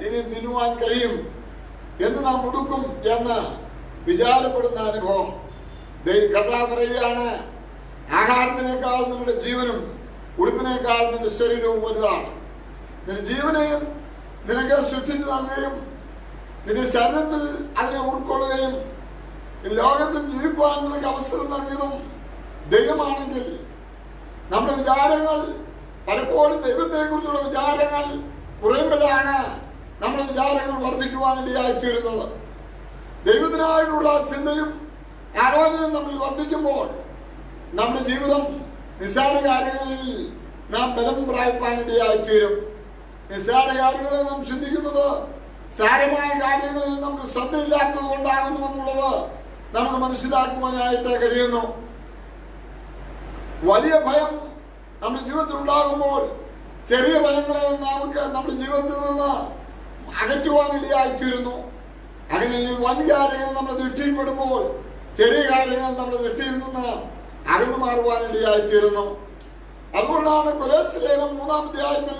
ഇനി തിന്നുവാൻ കഴിയും, എന്ന് നാം ഉടുക്കും എന്ന് വിചാരപ്പെടുന്ന അനുഭവം. കർത്താവ് പറയുകയാണ്, ആഹാരത്തിനേക്കാൾ നിങ്ങളുടെ ജീവനും ഉടുപ്പിനേക്കാൾ നിന്റെ ശരീരവും വലുതാണ്. നിന്റെ ജീവനെയും നിനക്ക് സൃഷ്ടിച്ചു നൽകുകയും നിന്റെ ശരീരത്തിൽ അതിനെ ഉൾക്കൊള്ളുകയും ലോകത്തിൽ ജീവിക്കാൻ നിനക്ക് അവസരം നൽകിയതും ദൈവമാണെങ്കിൽ നമ്മുടെ വിചാരങ്ങൾ പലപ്പോഴും ദൈവത്തെക്കുറിച്ചുള്ള വിചാരങ്ങൾ കുറയുമ്പോഴാണ് നമ്മുടെ വിചാരങ്ങൾ വർദ്ധിക്കുവാനിടയായിത്തീരുന്നത്. ദൈവത്തിനായിട്ടുള്ള ചിന്തയും ആലോചനയും നമ്മൾ വർദ്ധിക്കുമ്പോൾ നമ്മുടെ ജീവിതം നിസ്സാര കാര്യങ്ങളിൽ നാം ബലം പ്രാപിപ്പാനിടയായിത്തീരും. നിസ്സാര കാര്യങ്ങളിൽ നാം ചിന്തിക്കുന്നത് സാരമായ കാര്യങ്ങളിൽ നമുക്ക് ശ്രദ്ധയില്ലാത്തത് കൊണ്ടാകുന്നു എന്നുള്ളത് നമുക്ക് മനസ്സിലാക്കുവാനായിട്ട് കഴിയുന്നു. വലിയ ഭയം നമ്മുടെ ജീവിതത്തിൽ ഉണ്ടാകുമ്പോൾ ചെറിയ ഭയങ്ങളെ നമുക്ക് നമ്മുടെ ജീവിതത്തിൽ നിന്ന് അകറ്റുവാനിടയായിത്തീരുന്നു. അങ്ങനെയെങ്കിൽ വൻ കാര്യങ്ങൾ നമ്മുടെ ദൃഷ്ടിയിൽപ്പെടുമ്പോൾ ചെറിയ കാര്യങ്ങൾ നമ്മുടെ ദൃഷ്ടിയിൽ നിന്ന് അകന്നു മാറുവാനിടയായിത്തീരുന്നു. അതുകൊണ്ടാണ് കൊലോസ്യർ ലേഖനം 3-ാം അധ്യായത്തിൽ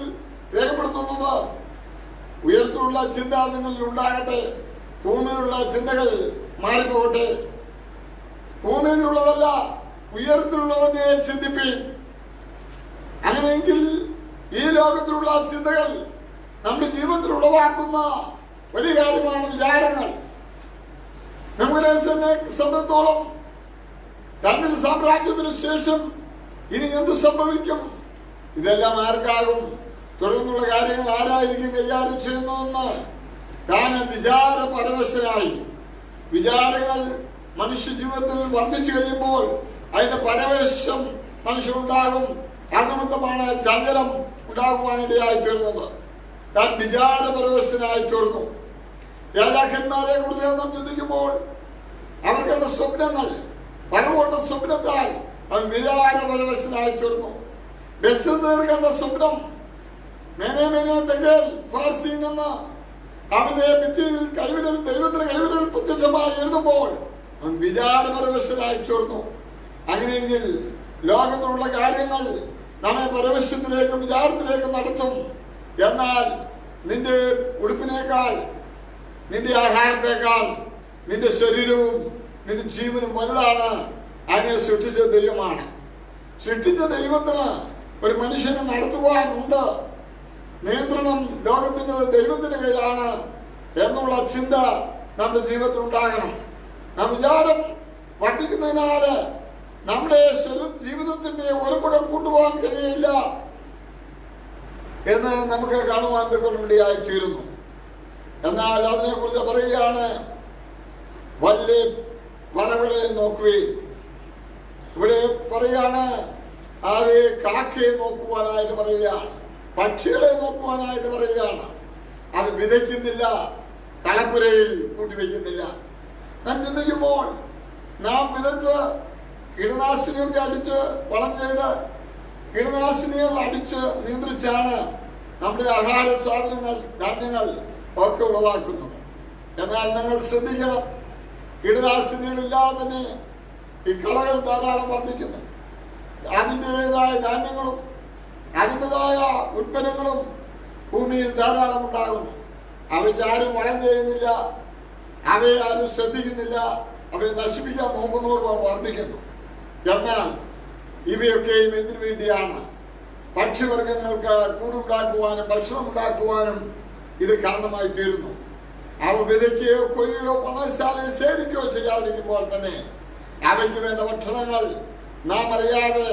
രേഖപ്പെടുത്തുന്നത്, ഉയരത്തിലുള്ള ചിന്ത നിങ്ങളിൽ ഉണ്ടാകട്ടെ, ഭൂമിയിലുള്ള ചിന്തകൾ മാറിപ്പോകട്ടെ. ഭൂമിയിലുള്ളതല്ല, ഉയരത്തിലുള്ളതിനെ ചിന്തിപ്പീൻ. അങ്ങനെയെങ്കിൽ ഈ ലോകത്തിലുള്ള ചിന്തകൾ നമ്മുടെ ജീവിതത്തിൽ ഉളവാക്കുന്ന വലിയ കാര്യമാണ് വിചാരങ്ങൾ. നമ്മുടെ സംബന്ധിച്ചോളം തന്റെ സാമ്രാജ്യത്തിനു ശേഷം ഇനി എന്ത് സംഭവിക്കും, ഇതെല്ലാം ആർക്കാകും, തുടർന്നുള്ള കാര്യങ്ങൾ ആരായിരിക്കും കൈകാര്യം ചെയ്യുന്നതെന്ന് താൻ വിചാരപരവശനായി. വിചാരങ്ങൾ മനുഷ്യ ജീവിതത്തിൽ വർദ്ധിച്ചു കഴിയുമ്പോൾ അതിന്റെ പരവേശം മനുഷ്യനുണ്ടാകും. അതുനിമിത്തമാണ് ചഞ്ചലം ഉണ്ടാകുവാനിടയായി തീർന്നത്. താൻ വിചാരപരവശനായി തീർന്നു. രാജാക്കന്മാരെ കുറിച്ച് നാം ചിന്തിക്കുമ്പോൾ അവർ കണ്ട സ്വപ്നങ്ങൾ, പലകൊണ്ട സ്വപ്നത്താൽ അവൻ വിചാരപരവശനായി തീർന്നു. ബെൽഷസ്സർ കണ്ട സ്വപ്നം എന്ന അവന്റെ ഭിത്തിയിൽ കൈവിരൽ, ദൈവത്തിന് കൈവിരൽ പ്രത്യക്ഷമായി എഴുതുമ്പോൾ അവൻ വിചാരപരവശനായി തീർന്നു. അങ്ങനെയെങ്കിൽ ലോകത്തിലുള്ള കാര്യങ്ങൾ നമ്മെ പരവശത്തിലേക്കും വിചാരത്തിലേക്കും നടത്തും. എന്നാൽ നിന്റെ ഉടുപ്പിനേക്കാൾ, നിന്റെ ആഹാരത്തെക്കാൾ നിന്റെ ശരീരവും നിന്റെ ജീവനും വലുതാണ്. അതിനെ സൃഷ്ടിച്ച ദൈവമാണ്. സൃഷ്ടിച്ച ദൈവത്തിന് ഒരു മനുഷ്യനെ നടത്തുവാനുണ്ട്. നിയന്ത്രണം ലോകത്തിന്റെ ദൈവത്തിന്റെ കയ്യിലാണ് എന്നുള്ള ചിന്ത നമ്മുടെ ജീവിതത്തിൽ ഉണ്ടാകണം. നാം വിചാരം വർദ്ധിക്കുന്നതിനാല് നമ്മുടെ ജീവിതത്തിന്റെ ഒരുപാട് കൂട്ടുവാൻ കഴിയില്ല എന്ന് നമുക്ക് കാണുവാൻ കൊണ്ടിടയായിത്തീരുന്നു. എന്നാൽ അതിനെ കുറിച്ച് പറയുകയാണ്, വലിയ പറവകളെ നോക്കുകയും, ഇവിടെ പറയുകയാണ് അത് കാക്കയെ നോക്കുവാനായിട്ട് പറയുകയാണ്, പക്ഷികളെ നോക്കുവാനായിട്ട് പറയുകയാണ്. അത് വിതയ്ക്കുന്നില്ല, കളപ്പുരയിൽ കൂട്ടിവെക്കുന്നില്ല. നാം ചിന്തിക്കുമ്പോൾ നാം വിതച്ച് കീടനാശിനിയൊക്കെ അടിച്ച് വളം ചെയ്ത് കീടനാശിനികൾ അടിച്ച് നിയന്ത്രിച്ചാണ് നമ്മുടെ ആഹാര സാധനങ്ങൾ, ധാന്യങ്ങൾ ഒക്കെ ഉളവാക്കുന്നത്. എന്നാൽ നിങ്ങൾ ശ്രദ്ധിക്കണം, കീടനാശിനികളില്ലാതെ തന്നെ ഈ കളകൾ ധാരാളം വർദ്ധിക്കുന്നു. അതിൻ്റെതായ ധാന്യങ്ങളും അതിൻ്റെതായ ഉൽപ്പന്നങ്ങളും ഭൂമിയിൽ ധാരാളം ഉണ്ടാകുന്നു. അവയ്ക്ക് ആരും വളം ചെയ്യുന്നില്ല, അവയെ ആരും ശ്രദ്ധിക്കുന്നില്ല. അവയെ നശിപ്പിക്കാൻ നോക്കുന്നവർ വർദ്ധിക്കുന്നു. എന്നാൽ ഇവയൊക്കെയും എന്തിനു വേണ്ടിയാണ്? ഭക്ഷ്യവർഗങ്ങൾക്ക് കൂടുണ്ടാക്കുവാനും ഭക്ഷണം ഉണ്ടാക്കുവാനും ഇത് കാരണമായി തീരുന്നു. അവ വിതയ്ക്കുകയോ കൊയ്യുകയോ പണശാലയെ ശേഖരിക്കുകയോ ചെയ്യാതിരിക്കുമ്പോൾ തന്നെ അവയ്ക്ക് വേണ്ട ഭക്ഷണങ്ങൾ നാം അറിയാതെ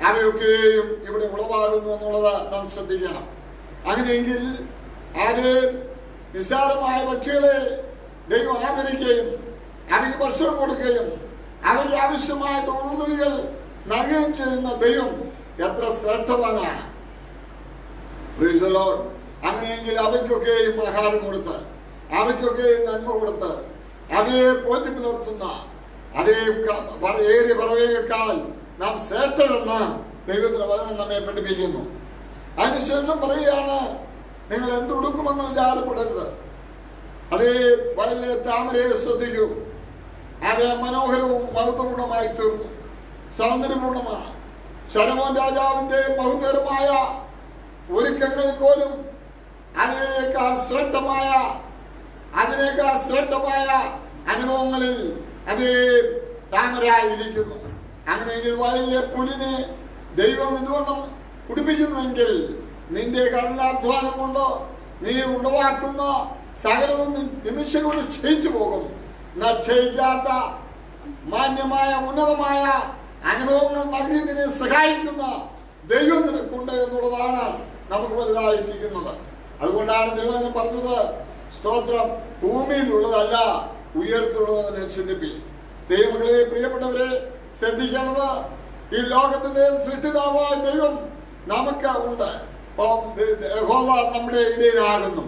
അവയൊക്കെയും ഇവിടെ ഉളവാകുന്നു എന്നുള്ളത് നാം ശ്രദ്ധിക്കണം. അങ്ങനെയെങ്കിൽ അത് നിസ്സാരമായ പക്ഷികളെ ദൈവം ആദരിക്കുകയും അവയ്ക്ക് ഭക്ഷണം കൊടുക്കുകയും അവയ്ക്ക് ആവശ്യമായ തൊഴിലുകൾ നൽകുകയും ചെയ്യുന്ന ദൈവം എത്ര ശ്രേഷ്ഠവാനാണ്. അങ്ങനെയെങ്കിൽ അവയ്ക്കൊക്കെയും ആഹാരം കൊടുത്ത് അവയ്ക്കൊക്കെയും നന്മ കൊടുത്ത് അവയെ പോറ്റി പുലർത്തുന്ന അതേ ഏറിയ പറവയേക്കാൾ നാം ശ്രേഷ്ഠരെന്ന് ദൈവത്തിന്റെ വചനം നമ്മെ പഠിപ്പിക്കുന്നു. അതിനുശേഷം പറയുകയാണ്, നിങ്ങൾ എന്തുടുക്കുമെന്ന് വിചാരപ്പെടരുത്. അതേ വയലിലെ താമരയെ ശ്രദ്ധിക്കൂ. അത് മനോഹരവും മഹത്വപൂർണമായി തീർന്നു, സൗന്ദര്യപൂർണമാണ്. ശലോമോൻ രാജാവിന്റെ ബഹുതരമായ ഒരുക്കങ്ങളിൽ പോലും അതിനേക്കാൾ ശ്രേഷ്ഠമായ അനുഭവങ്ങളിൽ അതേ താമരയായിരിക്കുന്നു. അങ്ങനെയെങ്കിൽ വയലിലെ പുലിനെ ദൈവം ഇതുവണ്ണം കുടിപ്പിക്കുന്നുവെങ്കിൽ നിന്റെ കഠിനാധ്വാനം കൊണ്ട് നീ ഉളവാക്കുന്ന സകലതും നിമിഷം കൊണ്ട് ക്ഷയിച്ചു പോകും. ക്ഷയിക്കാത്ത മാന്യമായ ഉന്നതമായ അനുഭവങ്ങൾ നൽകി നിന്നെ സഹായിക്കുന്ന ദൈവം നിനക്കുണ്ട് എന്നുള്ളതാണ് നമുക്ക് വലുതായിട്ടിരിക്കുന്നത്. അതുകൊണ്ടാണ് ദൈവം പറഞ്ഞത്, സ്തോത്രം ഭൂമിയിലുള്ളതല്ല ഉയരത്തിലുള്ളതെന്ന് ചിന്തിപ്പി. ദൈവങ്ങളെ പ്രിയപ്പെട്ടവരെ ശ്രദ്ധിക്കേണ്ടത്, ഈ ലോകത്തിന്റെ സൃഷ്ടിതാവായ ദൈവം നമുക്ക് ഉണ്ട്. യഹോവ നമ്മുടെ ഇടയിലാകുന്നു.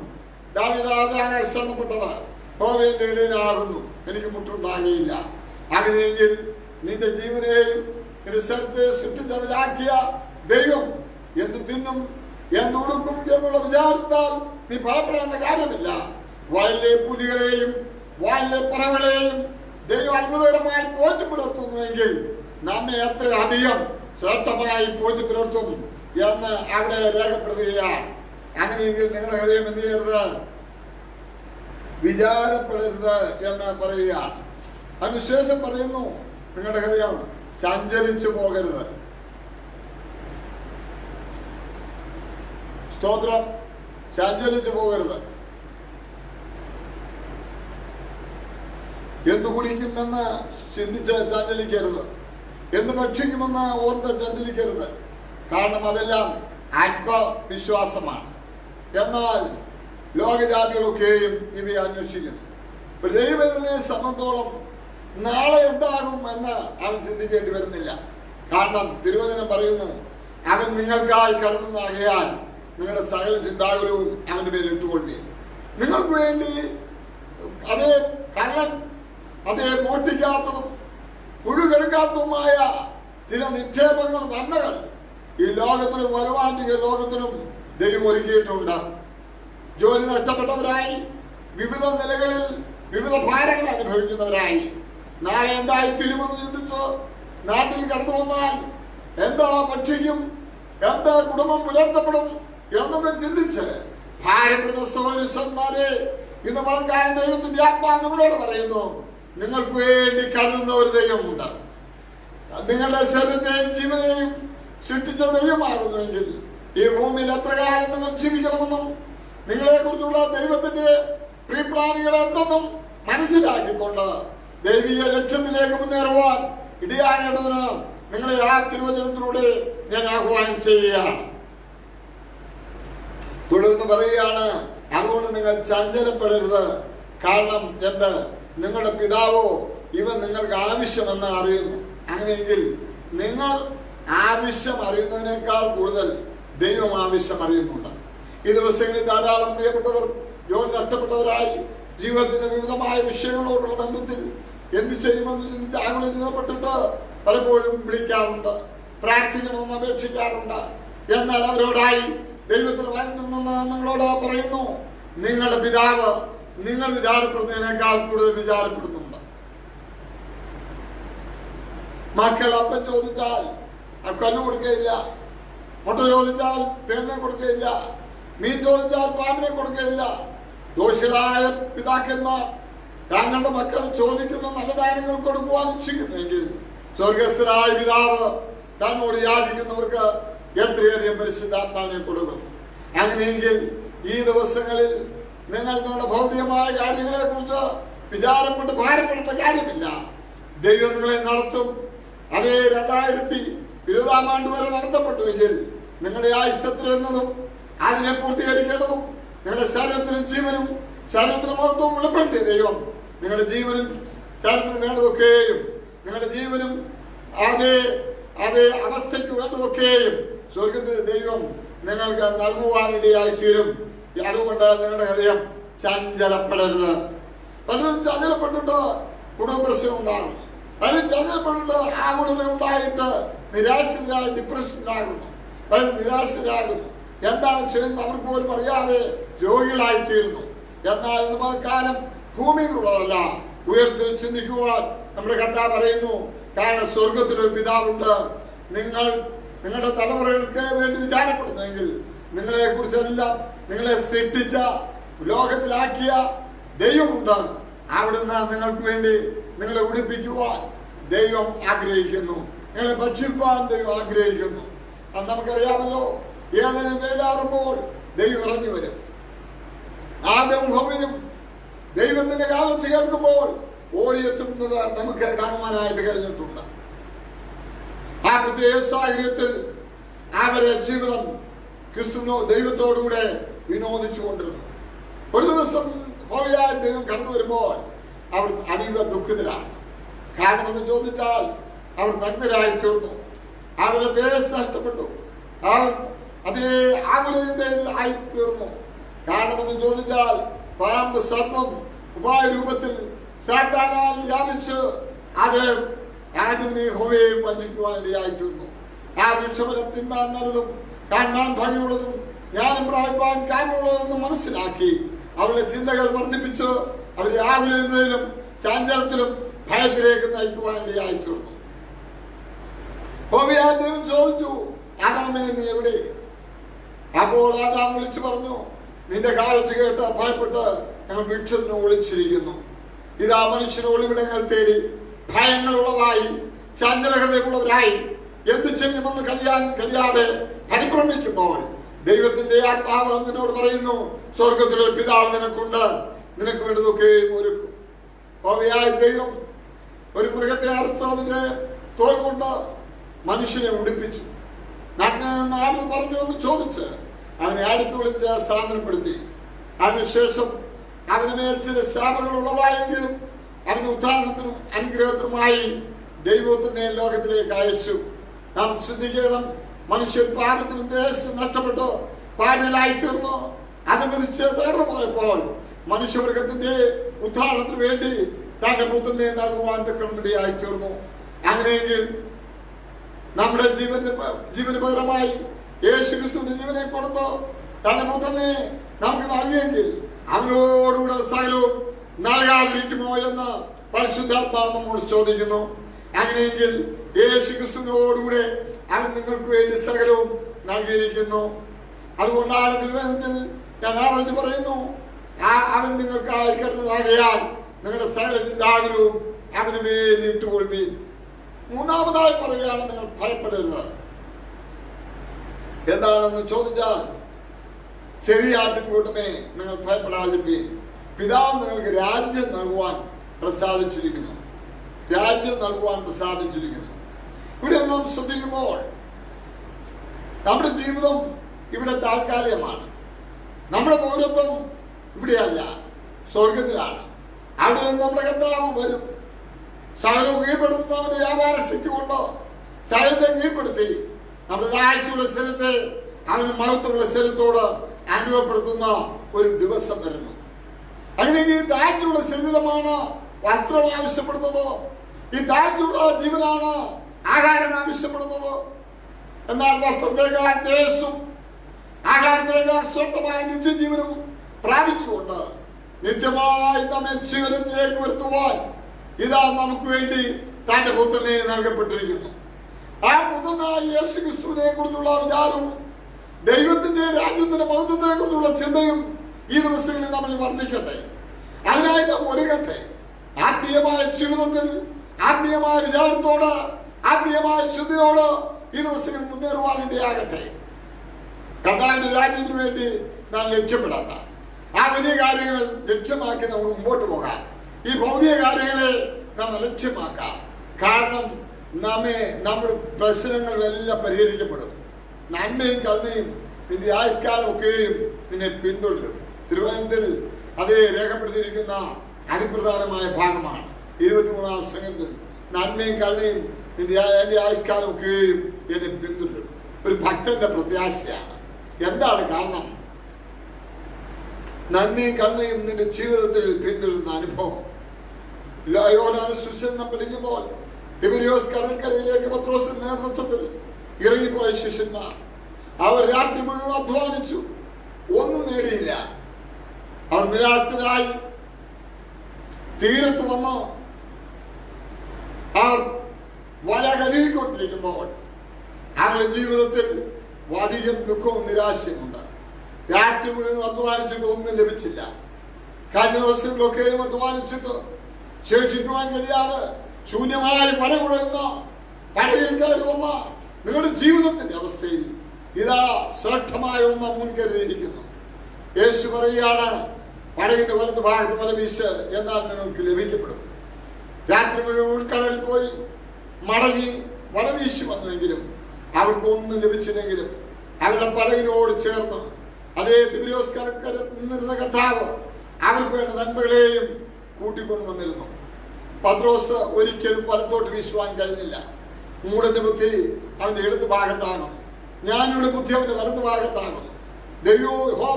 ദാവീദ് അതാണ് ശരണപ്പെട്ടത്, യഹോവയുടെ ഇടയിലാകുന്നു, എനിക്ക് മുട്ടുണ്ടാകുകയില്ല. അങ്ങനെയെങ്കിൽ നിന്റെ ജീവനെയും നിന്റെ ശരീരത്തെ സൃഷ്ടിച്ചതിലാക്കിയ ദൈവം എന്ത് തിന്നും എന്ത് ഉടുക്കും എന്നുള്ള വിചാരത്താൽ നീ ഭയപ്പെടേണ്ട കാര്യമില്ല. വയലിലെ പുലികളെയും വയലിലെ പറവകളെയും ദൈവം അത്ഭുതകരമായി പോറ്റി പുലർത്തുന്നുവെങ്കിൽ നമ്മെ എത്ര അധികം ശ്രേഷ്ഠമായി പോറ്റി പുലർത്തും എന്ന് അവിടെ രേഖപ്പെടുത്തുകയാണ്. അങ്ങനെയെങ്കിൽ നിങ്ങളുടെ ഹൃദയം എന്ത് ചെയ്യരുത്, വിചാരപ്പെടരുത് എന്ന് പറയുകയാണ്. അതിനുശേഷം പറയുന്നു, നിങ്ങളുടെ ഹൃദയം സഞ്ചരിച്ചു പോകരുത്. സ്തോത്രം, സഞ്ചരിച്ചു പോകരുത്. എന്തു കുടിക്കുമെന്ന് ചിന്തിച്ച് ചഞ്ചലിക്കരുത്, എന്ത് ഭക്ഷിക്കുമെന്ന് ഓർത്ത് ചഞ്ചലിക്കരുത്. കാരണം അതെല്ലാം ആത്മവിശ്വാസമാണ്. എന്നാൽ ലോകജാതികളൊക്കെയും ഇവയെ അന്വേഷിക്കുന്നു. ദൈവത്തിനെ സംബന്ധിച്ചോളം നാളെ എന്താകും എന്ന് അവൻ ചിന്തിക്കേണ്ടി വരുന്നില്ല. കാരണം തിരുവചനം പറയുന്നു, അവൻ നിങ്ങൾക്കായി കരുതുന്നാകയാൽ നിങ്ങളുടെ സകല ചിന്താകുലവും അവന്റെ മേൽ ഇട്ടുകൊള്ളി. നിങ്ങൾക്ക് വേണ്ടി അതേ കള്ളൻ അതേ മോഷ്ടിക്കാത്തതും പുഴുകെടുക്കാത്തതുമായ ചില നിക്ഷേപങ്ങൾ, നന്മകൾ ഈ ലോകത്തിലും വരുവാന്തിക ലോകത്തിലും ദൈവം ഒരുക്കിയിട്ടുണ്ട്. ജോലി നഷ്ടപ്പെട്ടവരായി, വിവിധ നിലകളിൽ വിവിധ ഭാരങ്ങൾ അനുഭവിക്കുന്നവരായി, നാളെ എന്തായി തീരുമെന്ന് ചിന്തിച്ച് നാട്ടിൽ കടന്നു വന്നാൽ എന്താ ഭക്ഷിക്കും, എന്താ കുടുംബം പുലർത്തപ്പെടും എന്നൊക്കെ ചിന്തിച്ച് ഭാരപ്പെടുന്ന സഹോദരന്മാരെ, ഇന്ന് പൽക്കാലം ദൈവത്തിന്റെ ആത്മാവ് നിങ്ങളോട് പറയുന്നു, നിങ്ങൾക്ക് വേണ്ടി കരുതുന്ന ഒരു ദൈവമുണ്ട്. നിങ്ങളുടെ ശരീരത്തെയും ജീവനെയും സൃഷ്ടിച്ച ദൈവമാകുന്നുവെങ്കിൽ ഈ ഭൂമിയിൽ എത്ര കാലം നിങ്ങൾ ജീവിക്കണമെന്നും നിങ്ങളെ കുറിച്ചുള്ള ദൈവത്തിന്റെ പ്രീപ്ലാനുകൾ എന്തെന്നും മനസ്സിലാക്കിക്കൊണ്ട് ദൈവിക ലക്ഷ്യത്തിലേക്ക് മുന്നേറുവാൻ ഇടയാകേണ്ടതിന് നിങ്ങളെ ആ തിരുവചനത്തിലൂടെ ഞാൻ ആഹ്വാനം ചെയ്യുകയാണ്. തുടർന്ന് പറയുകയാണ്, അതുകൊണ്ട് നിങ്ങൾ ചഞ്ചലപ്പെടരുത്. കാരണം എന്ത്, നിങ്ങളുടെ പിതാവോ ഇവ നിങ്ങൾക്ക് ആവശ്യമെന്ന് അറിയുന്നു. അങ്ങനെയെങ്കിൽ നിങ്ങൾ ആവശ്യം അറിയുന്നതിനേക്കാൾ കൂടുതൽ ദൈവം ആവശ്യം അറിയുന്നുണ്ട്. ഈ ദിവസങ്ങളിൽ ധാരാളം പ്രിയപ്പെട്ടവർ ജോലി നഷ്ടപ്പെട്ടവരായി ജീവിതത്തിന്റെ വിവിധമായ വിഷയങ്ങളോടുള്ള ബന്ധത്തിൽ എന്ത് ചെയ്യുമെന്ന് ചിന്തിച്ച് ആകുലപ്പെട്ടിട്ട് പലപ്പോഴും വിളിക്കാറുണ്ട്, പ്രാർത്ഥിക്കണമെന്ന് അപേക്ഷിക്കാറുണ്ട്. എന്നാൽ അവരോടായി ദൈവത്തിന് വചനത്തിൽ നിന്ന് നിങ്ങളോട് പറയുന്നു, നിങ്ങളുടെ പിതാവ് നിങ്ങൾ വിചാരപ്പെടുന്നതിനേക്കാൾ കൂടുതൽ വിചാരപ്പെടുന്നുണ്ട്. മക്കൾ അപ്പം ചോദിച്ചാൽ കല്ല് കൊടുക്കുകയില്ല, മുട്ട ചോദിച്ചാൽ തേളിനെ കൊടുക്കുകയില്ല, മീൻ ചോദിച്ചാൽ പാമ്പിനെ കൊടുക്കുകയില്ല. ദോഷികളായ പിതാക്കന്മാർ താങ്കളുടെ മക്കൾ ചോദിക്കുന്ന നല്ല ദാനങ്ങൾ കൊടുക്കുവാൻ ഇച്ഛിക്കുന്നുവെങ്കിൽ സ്വർഗസ്ഥനായ പിതാവ് തന്നോട് യാചിക്കുന്നവർക്ക് എത്രയധികം പരിശുദ്ധാത്മാവിനെ കൊടുക്കും. അങ്ങനെയെങ്കിൽ ഈ ദിവസങ്ങളിൽ നിങ്ങൾ നിങ്ങളുടെ ഭൗതികമായ കാര്യങ്ങളെ കുറിച്ച് വിചാരപ്പെട്ട് ഭാരപ്പെടേണ്ട കാര്യമില്ല. ദൈവം നിങ്ങളെ നടത്തും. അതേ 20-ാം ആണ്ട് വരെ നടത്തപ്പെട്ടുവെങ്കിൽ നിങ്ങളുടെ ആയുസ്സത്തിൽ എന്നതും അതിനെ പൂർത്തീകരിക്കേണ്ടതും നിങ്ങളുടെ ശരീരത്തിനും ജീവനും ശരീരത്തിനും മഹത്വവും വെളിപ്പെടുത്തിയ ദൈവം നിങ്ങളുടെ ജീവനും ശരീരത്തിനും വേണ്ടതൊക്കെയും നിങ്ങളുടെ ജീവനും അതേ അവസ്ഥയ്ക്ക് വേണ്ടതൊക്കെയും സ്വർഗത്തിലെ ദൈവം നിങ്ങൾക്ക് നൽകുവാനിടയായിത്തീരും. അതുകൊണ്ട് നിങ്ങളുടെ ഹൃദയം ചഞ്ചലപ്പെടരുത്. പലരും ചഞ്ചലപ്പെട്ടിട്ട് കുടുംബപ്രശ്നം ഉണ്ടാകും. പലരും ചഞ്ചലപ്പെട്ടിട്ട് ആകുലത ഉണ്ടായിട്ട് നിരാശരായി ഡിപ്രഷനിലാകുന്നു. പലരും നിരാശരാകുന്നു. എന്താണ് ചെയ്യുന്നത് അവർക്ക് പോലും അറിയാതെ രോഗികളായിത്തീരുന്നു. എന്നാൽ ഇന്ന് കാലം ഭൂമിയിലുള്ളതല്ല, ഉയർത്തി ചിന്തിക്കുവാൻ നമ്മുടെ കർത്താവ് പറയുന്നു. കാരണം സ്വർഗത്തിലൊരു പിതാവുണ്ട്. നിങ്ങളുടെ തലമുറകൾക്ക് വേണ്ടി വിചാരപ്പെടുന്നെങ്കിൽ നിങ്ങളെ കുറിച്ചെല്ലാം നിങ്ങളെ സൃഷ്ടിച്ച ലോകത്തിലാക്കിയ ദൈവമുണ്ട്. അവിടുന്ന് നിങ്ങൾക്ക് വേണ്ടി നിങ്ങളെ ഉടുപ്പിക്കുവാൻ ദൈവം ആഗ്രഹിക്കുന്നു. നിങ്ങളെ ഭക്ഷിപ്പാൻ ദൈവം ആഗ്രഹിക്കുന്നു. അത് നമുക്കറിയാമല്ലോ. ഏതെങ്കിലും വെയിലാറുമ്പോൾ ദൈവം ഇറങ്ങി വരും. ആദവും ഹവ്വയും ദൈവത്തിന്റെ കാലം കേൾക്കുമ്പോൾ ഓടിയെത്തുന്നത് നമുക്ക് കാണുവാനായിട്ട് കഴിഞ്ഞിട്ടുണ്ട്. ആ പ്രത്യേക സാഹചര്യത്തിൽ അവരെ ജീവിതം ക്രിസ്തുവിനോ ദൈവത്തോടുകൂടെ വിനോദിച്ചു കൊണ്ടിരുന്നു. ഒരു ദിവസം ഹോവിയായ ദൈവം കടന്നു വരുമ്പോൾ അവർ അതീവ ദുഃഖിതരാണ്. കാരണം എന്ന് ചോദിച്ചാൽ അവർ നഗ്നരായി തീർന്നു. അവരുടെ ദേശം നഷ്ടപ്പെട്ടു. അവർ അതേ ആകുലതയിൽ ആയിത്തീർന്നു. കാരണമെന്ന് ചോദിച്ചാൽ പാമ്പ് സർപ്പം ഉപായ രൂപത്തിൽ സാത്താനാൽ വ്യാപിച്ച് അത് ആദ്യമേ ഹോവയെയും വഞ്ചിക്കുവാനിടയായിത്തീർന്നു. ആ വൃക്ഷഫലം തിന്മാൻ നല്ലതും കാണാൻ ഭംഗിയുള്ളതും ജ്ഞാനം പ്രാപിപ്പാൻ കാരണമുള്ളതെന്ന് മനസ്സിലാക്കി അവരുടെ ചിന്തകൾ വർദ്ധിപ്പിച്ച് അവരെ ആകുലതയിലും ചാഞ്ചലത്തിലും ഭയത്തിലേക്ക് നയിക്കുവാനിടയായിത്തീർന്നു. ഹോവയായ ദൈവം ചോദിച്ചു, ആദാമേ നീ എവിടെ? അപ്പോൾ ആദാം വിളിച്ചു പറഞ്ഞു, നിന്റെ കാലത്ത് കേട്ട് ഭയപ്പെട്ട് ഞങ്ങൾ വൃക്ഷത്തിന് ഒളിച്ചിരിക്കുന്നു. ഇതാ മനുഷ്യന് ഒളിവിടങ്ങൾ തേടി ഭയങ്ങളുള്ളതായി ചഞ്ചലഹൃദയമുള്ളവരായി എന്തു ചെയ്യുമെന്ന് കഴിയാതെ പരിഭ്രമിക്കുമ്പോൾ ദൈവത്തിന്റെ ആത്മാവ് നിന്നോട് പറയുന്നു, സ്വർഗത്തിലൊരു പിതാവ് നിനക്കുണ്ട്, നിനക്ക് വേണ്ടതൊക്കെയും ഒരുക്കും. ഹോവയായ ദൈവം ഒരു മൃഗത്തെ അറുത്ത് അതിന്റെ തോൽ കൊണ്ട് മനുഷ്യനെ ഉടുപ്പിച്ചു. ആര് പറഞ്ഞു എന്ന് ചോദിച്ച് അവനെ അടുത്ത് വിളിച്ച് സാധനപ്പെടുത്തി. അതിനുശേഷം അവന് മേൽ ചില ശാപങ്ങൾ ഉള്ളതായെങ്കിലും അവന്റെ ഉദ്ധാരണത്തിനും അനുഗ്രഹത്തിനുമായി ദൈവത്തിന്റെ ലോകത്തിലേക്ക് അയച്ചു. നാം ശ്രദ്ധിക്കണം, മനുഷ്യൻ പാപത്തിനും ദേശം നഷ്ടപ്പെട്ട് പാപികളായി തീർന്നു. അനുവദിച്ച് തകർന്നു പോയപ്പോൾ മനുഷ്യമൃഗത്തിന്റെ ഉദ്ധാരണത്തിന് വേണ്ടി തന്റെ പുത്രനെ നൽകുവാൻ തക്കമിടയായി തീർന്നു. അങ്ങനെയെങ്കിൽ നമ്മുടെ ജീവന് പകരമായി യേശു ക്രിസ്തുവിന്റെ ജീവനെ കൊടുത്ത് തന്റെ പുത്രനെ നമുക്ക് നൽകിയെങ്കിൽ അവനോടുകൂടെ സകലവും നൽകാതിരിക്കുമോ എന്ന് പരിശുദ്ധാത്മാവ് നമ്മോട് ചോദിക്കുന്നു. അങ്ങനെയെങ്കിൽ യേശു ക്രിസ്തുവിനോടുകൂടെ അവൻ നിങ്ങൾക്ക് വേണ്ടി സകലവും നൽകിയിരിക്കുന്നു. അതുകൊണ്ടാണ് തിരുവചനത്തിൽ ഞാൻ ആവർത്തിച്ച് പറയുന്നു, അവൻ നിങ്ങൾക്ക് അയക്കുന്നതാകയാൽ നിങ്ങളുടെ സകല ചിന്താകുലവും അവന് മേൽ ഇട്ടുകൊള്ളുവീൻ. മൂന്നാമതായി പറയുകയാണ്, നിങ്ങൾ ഭയപ്പെടരുത്. എന്താണെന്ന് ചോദിച്ചാൽ, ചെറിയ ആട്ടിൻകൂട്ടമേ നിങ്ങൾ ഭയപ്പെടാതിരിപ്പീൻ. പിതാവ് നിങ്ങൾക്ക് രാജ്യം നൽകുവാൻ പ്രസാദിച്ചിരിക്കുന്നു. രാജ്യം നൽകുവാൻ പ്രസാദിച്ചിരിക്കുന്നു. ഇവിടെ നാം ശ്രദ്ധിക്കുമ്പോൾ നമ്മുടെ ജീവിതം ഇവിടെ താൽക്കാലികമാണ്. നമ്മുടെ പൗരത്വം ഇവിടെയല്ല, സ്വർഗത്തിലാണ്. അവിടെ നിന്ന് നമ്മുടെ കർത്താവ് വരും. സകലവും കീഴ്പ്പെടുത്തുന്ന അവന്റെ വ്യാപാര ശക്തി കൊണ്ട് സകലത്തെ കീഴ്പ്പെടുത്തി നമ്മുടെ താഴ്ചയുള്ള ശരീരത്തെ അവന് മഹത്വമുള്ള ശരീരത്തോട് അനുഭവപ്പെടുത്തുന്ന ഒരു ദിവസം വരുന്നു. അങ്ങനെ ഈ താഴ്ചയുള്ള ശരീരമാണ് വസ്ത്രം ആവശ്യപ്പെടുന്നത്. ഈ താഴ്ചയുള്ള ജീവനാണ് ആഹാരം ആവശ്യപ്പെടുന്നത്. എന്നാൽ വസ്ത്രത്തേക്കാൾ ദേശം ആഹാരത്തേക്കാൾ സ്വന്തമായ നിത്യജീവനും പ്രാപിച്ചുകൊണ്ട് നിത്യമായി നമ്മെ ജീവനത്തിലേക്ക് വരുത്തുവാൻ ഇതാ നമുക്ക് വേണ്ടി തന്റെ പുത്രനെ നൽകപ്പെട്ടിരിക്കുന്നു. ആ പുത്രനായ യേശു ക്രിസ്തുവിനെ കുറിച്ചുള്ള വിചാരവും ദൈവത്തിന്റെ രാജ്യത്തിന്റെ മഹത്വത്തെ കുറിച്ചുള്ള ചിന്തയും ഈ ദിവസങ്ങളിൽ നമ്മൾ വർദ്ധിക്കട്ടെ. അതിനായി നാം ഒരുങ്ങട്ടെ. ആത്മീയമായ ജീവിതത്തിൽ ആത്മീയമായ വിചാരത്തോട് ആത്മീയമായ ശുദ്ധിയോട് ഈ ദിവസങ്ങൾ മുന്നേറുവാൻ ഇടയാകട്ടെ. കർത്താവിന്റെ രാജ്യത്തിന് വേണ്ടി നാം ലക്ഷ്യപ്പെടാത്ത ആ വലിയ കാര്യങ്ങൾ ലക്ഷ്യമാക്കി നമുക്ക് മുമ്പോട്ട് പോകാം. ഈ ഭൗതിക കാര്യങ്ങളെ നാം ലക്ഷ്യമാക്കാം. കാരണം നമ്മുടെ പ്രശ്നങ്ങളിലെല്ലാം പരിഹരിക്കപ്പെടും. നന്മയും കരുണയും നിന്റെ ആയുഷ്കാലം ഒക്കെയും നിന്നെ പിന്തുടരും. തിരുവചനത്തിൽ അതേ രേഖപ്പെടുത്തിയിരിക്കുന്ന അതിപ്രധാനമായ ഭാഗമാണ് 23-ാം സംഘത്തിൽ. നന്മയും കരുണയും എൻ്റെ ആയുഷ്കാലം ഒക്കെയും എന്നെ പിന്തുടരും. ഒരു ഭക്തന്റെ പ്രത്യാശയാണ്. എന്താണ് കാരണം? നന്മയും കരുണയും നിന്റെ ജീവിതത്തിൽ പിന്തുടരുന്ന അനുഭവം. യോഹന്നാൻ സുവിശേഷം പഠിക്കുമ്പോൾ തിബരിയോസ് കടൽക്കരയിലേക്ക് പത്രോസിന്റെ നേതൃത്വത്തിൽ ഇറങ്ങിപ്പോയ ശിഷ്യന്മാർ അവർ രാത്രി മുഴുവൻ അധ്വാനിച്ചു, ഒന്നും നേടിയില്ല. അവർ നിരാശരായി തീരത്ത് വന്നു. അവർ വല കരുകിക്കൊണ്ടിരിക്കുമ്പോൾ അവരുടെ ജീവിതത്തിൽ അധികം ദുഃഖവും നിരാശയുമുണ്ട്. രാത്രി മുഴുവൻ അധ്വാനിച്ചിട്ട് ഒന്നും ലഭിച്ചില്ല. കഴിഞ്ഞ ദിവസങ്ങളൊക്കെയും അധ്വാനിച്ചിട്ട് ശേഷിക്കുവാൻ കഴിയാതെ ശൂന്യമായി പല കുടയുന്ന പടയിൽ കയറി വന്ന നിങ്ങളുടെ ജീവിതത്തിന്റെ അവസ്ഥയിൽ ഇതാ ശ്രേഷ്ഠമായ ഒന്ന് മുൻകരുതിയിരിക്കുന്നു. യേശു പറയുകയാണ്, പടകിന്റെ വലത് ഭാഗത്ത് വല വീശ്, എന്നാൽ നിങ്ങൾക്ക് ലഭിക്കപ്പെടും. രാത്രി മുഴുവൻ ഉൾക്കടലിൽ പോയി മടങ്ങി വല വീശി വന്നുവെങ്കിലും അവർക്ക് ഒന്നും ലഭിച്ചില്ലെങ്കിലും അവരുടെ പടകിനോട് ചേർന്ന് അതേ തിബരിയോസ് കടൽക്കര നിന്നിരുന്ന കർത്താവ് അവർക്ക് വേണ്ട നന്മകളെയും കൂട്ടിക്കൊണ്ടു വന്നിരുന്നു. പത്രോസ് ഒരിക്കലും വലത്തോട്ട് വീശുവാൻ കഴിഞ്ഞില്ല. മൂടന്റെ ബുദ്ധി അവന്റെ ഇടത് ഭാഗത്താകുന്നു, ജ്ഞാനിയുടെ ബുദ്ധി അവന്റെ വലത് ഭാഗത്താകുന്നു.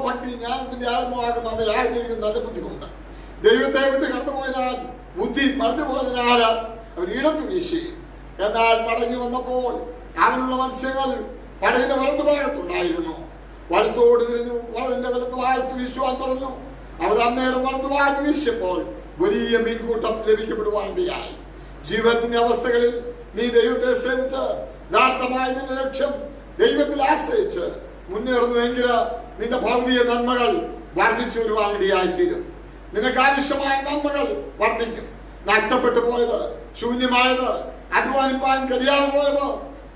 ഭക്തി ജ്ഞാനത്തിന്റെ ആത്മാകുന്ന അവൻ ആയിരിക്കും നല്ല ബുദ്ധിമുണ്ട്. ദൈവത്തെ വിട്ട് കടന്നുപോയതിനാൽ ബുദ്ധി മറന്നു പോയതിനാൽ അവൻ ഇടത്ത് വീശി. എന്നാൽ മടങ്ങി വന്നപ്പോൾ അവനുള്ള മത്സ്യങ്ങൾ പടകിന്റെ വലത്ത് ഭാഗത്തുണ്ടായിരുന്നു. വലത്തോട് തിരിഞ്ഞു വളതിന്റെ വലത്ത് ഭാഗത്ത് വീശുവാൻ പറഞ്ഞു. അവർ അന്നേരം വലത്ത് ഭാഗത്ത് വീശിയപ്പോൾ വലിയ മീൻകൂട്ടം ലഭിക്കപ്പെടുവാനിടയായി. ജീവിതത്തിന്റെ അവസ്ഥകളിൽ നീ ദൈവത്തെ സേവിച്ച് യഥാർത്ഥമായ നിന്റെ ലക്ഷ്യം ദൈവത്തിൽ ആശ്രയിച്ച് മുന്നേറുന്നുവെങ്കിൽ നിന്റെ ഭൗതിക നന്മകൾ വർദ്ധിച്ചു വരുവാനിടയായിത്തീരും. നിനക്ക് ആവശ്യമായ നന്മകൾ വർദ്ധിക്കും. നഷ്ടപ്പെട്ടു പോയത്, ശൂന്യമായത്, അധ്വാനിപ്പാൻ കഴിയാതെ പോയത്,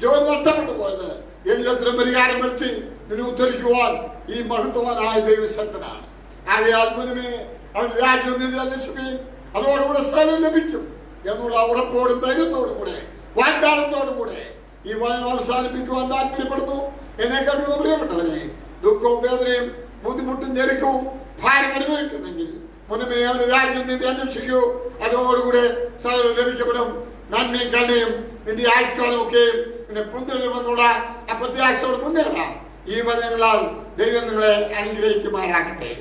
ജോലി നഷ്ടപ്പെട്ടു പോയത് എല്ലാത്തിനും പരിഹാരം വരുത്തി നിന്നെ ഉദ്ധരിക്കുവാൻ ഈ മഹത്വവാനായ ദൈവശക്തനാണ്. ആകയാൽ മുന്നമേ അവന്റെ രാജ്യം അന്വേഷിപ്പീൻ, അതോടുകൂടെ സ്ഥലം ലഭിക്കും എന്നുള്ള ഉറപ്പോടും ധൈര്യത്തോടും കൂടെ വാഗ്ദാനത്തോടും കൂടെ ഈ വചനം അവസാനിപ്പിക്കുവാൻ താല്പര്യപ്പെടുന്നു. എന്നെ കേൾക്കുന്ന പ്രിയപ്പെട്ടവരെ, ദുഃഖവും വേദനയും ബുദ്ധിമുട്ടും ഞെരുക്കവും ഭാരം അനുഭവിക്കുന്നെങ്കിൽ മുന്നമേ അവന്റെ രാജ്യം നീതി അന്വേഷിക്കൂ, അതോടുകൂടെ സ്ഥലം ലഭിക്കപ്പെടും. നന്മയും കരുണയും നിന്റെ ആയുഷ്കാലം ഒക്കെയും നിന്നെ പിന്തുടരുമെന്നുള്ള അപ്രത്യാശയോട് മുന്നേറാം. ഈ വചനങ്ങളാൽ ദൈവം നിങ്ങളെ അനുഗ്രഹിക്കുമാറാകട്ടെ.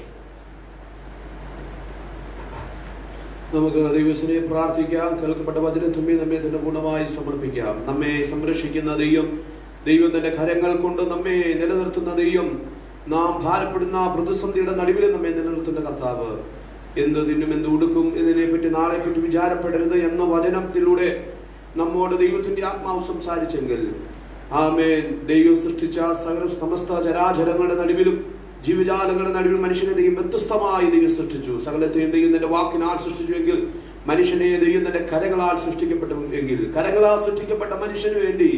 നമുക്ക് ദൈവത്തിനെ പ്രാർത്ഥിക്കാം. കേൾക്കപ്പെട്ട വചനത്തുമ്മി നമ്മെ തന്നെ പൂർണ്ണമായി സമർപ്പിക്കാം. നമ്മെ സംരക്ഷിക്കുന്ന ദൈവം, ദൈവം തന്റെ കരങ്ങൾ കൊണ്ട് നമ്മെ നിലനിർത്തുന്ന ദൈവം, നാം ഭാരപ്പെടുന്ന പ്രതിസന്ധിയുടെ നടുവിൽ നമ്മെ നിലനിർത്തുന്ന കർത്താവ്, എന്ത് തിന്നും എന്ത് ഉടുക്കും എന്നതിനെ പറ്റി നാളെ പറ്റി വിചാരപ്പെടരുത് എന്ന വചനത്തിലൂടെ നമ്മോട് ദൈവത്തിന്റെ ആത്മാവ് സംസാരിച്ചെങ്കിൽ ആമേൻ. ദൈവം സൃഷ്ടിച്ച സകല സമസ്ത ചരാചരങ്ങളുടെ നടുവിലും ജീവജാലങ്ങളുടെ നടുവിൽ മനുഷ്യനെ ദൈവം വ്യത്യസ്തമായി ദൈവം സൃഷ്ടിച്ചു. സകലത്തെയും ദൈവം തന്റെ വാക്കിനാൽ സൃഷ്ടിച്ചുവെങ്കിൽ മനുഷ്യനെ ദൈവം തന്റെ കരങ്ങളാൽ സൃഷ്ടിക്കപ്പെട്ടു എങ്കിൽ കരങ്ങളാൽ സൃഷ്ടിക്കപ്പെട്ട മനുഷ്യന് വേണ്ടി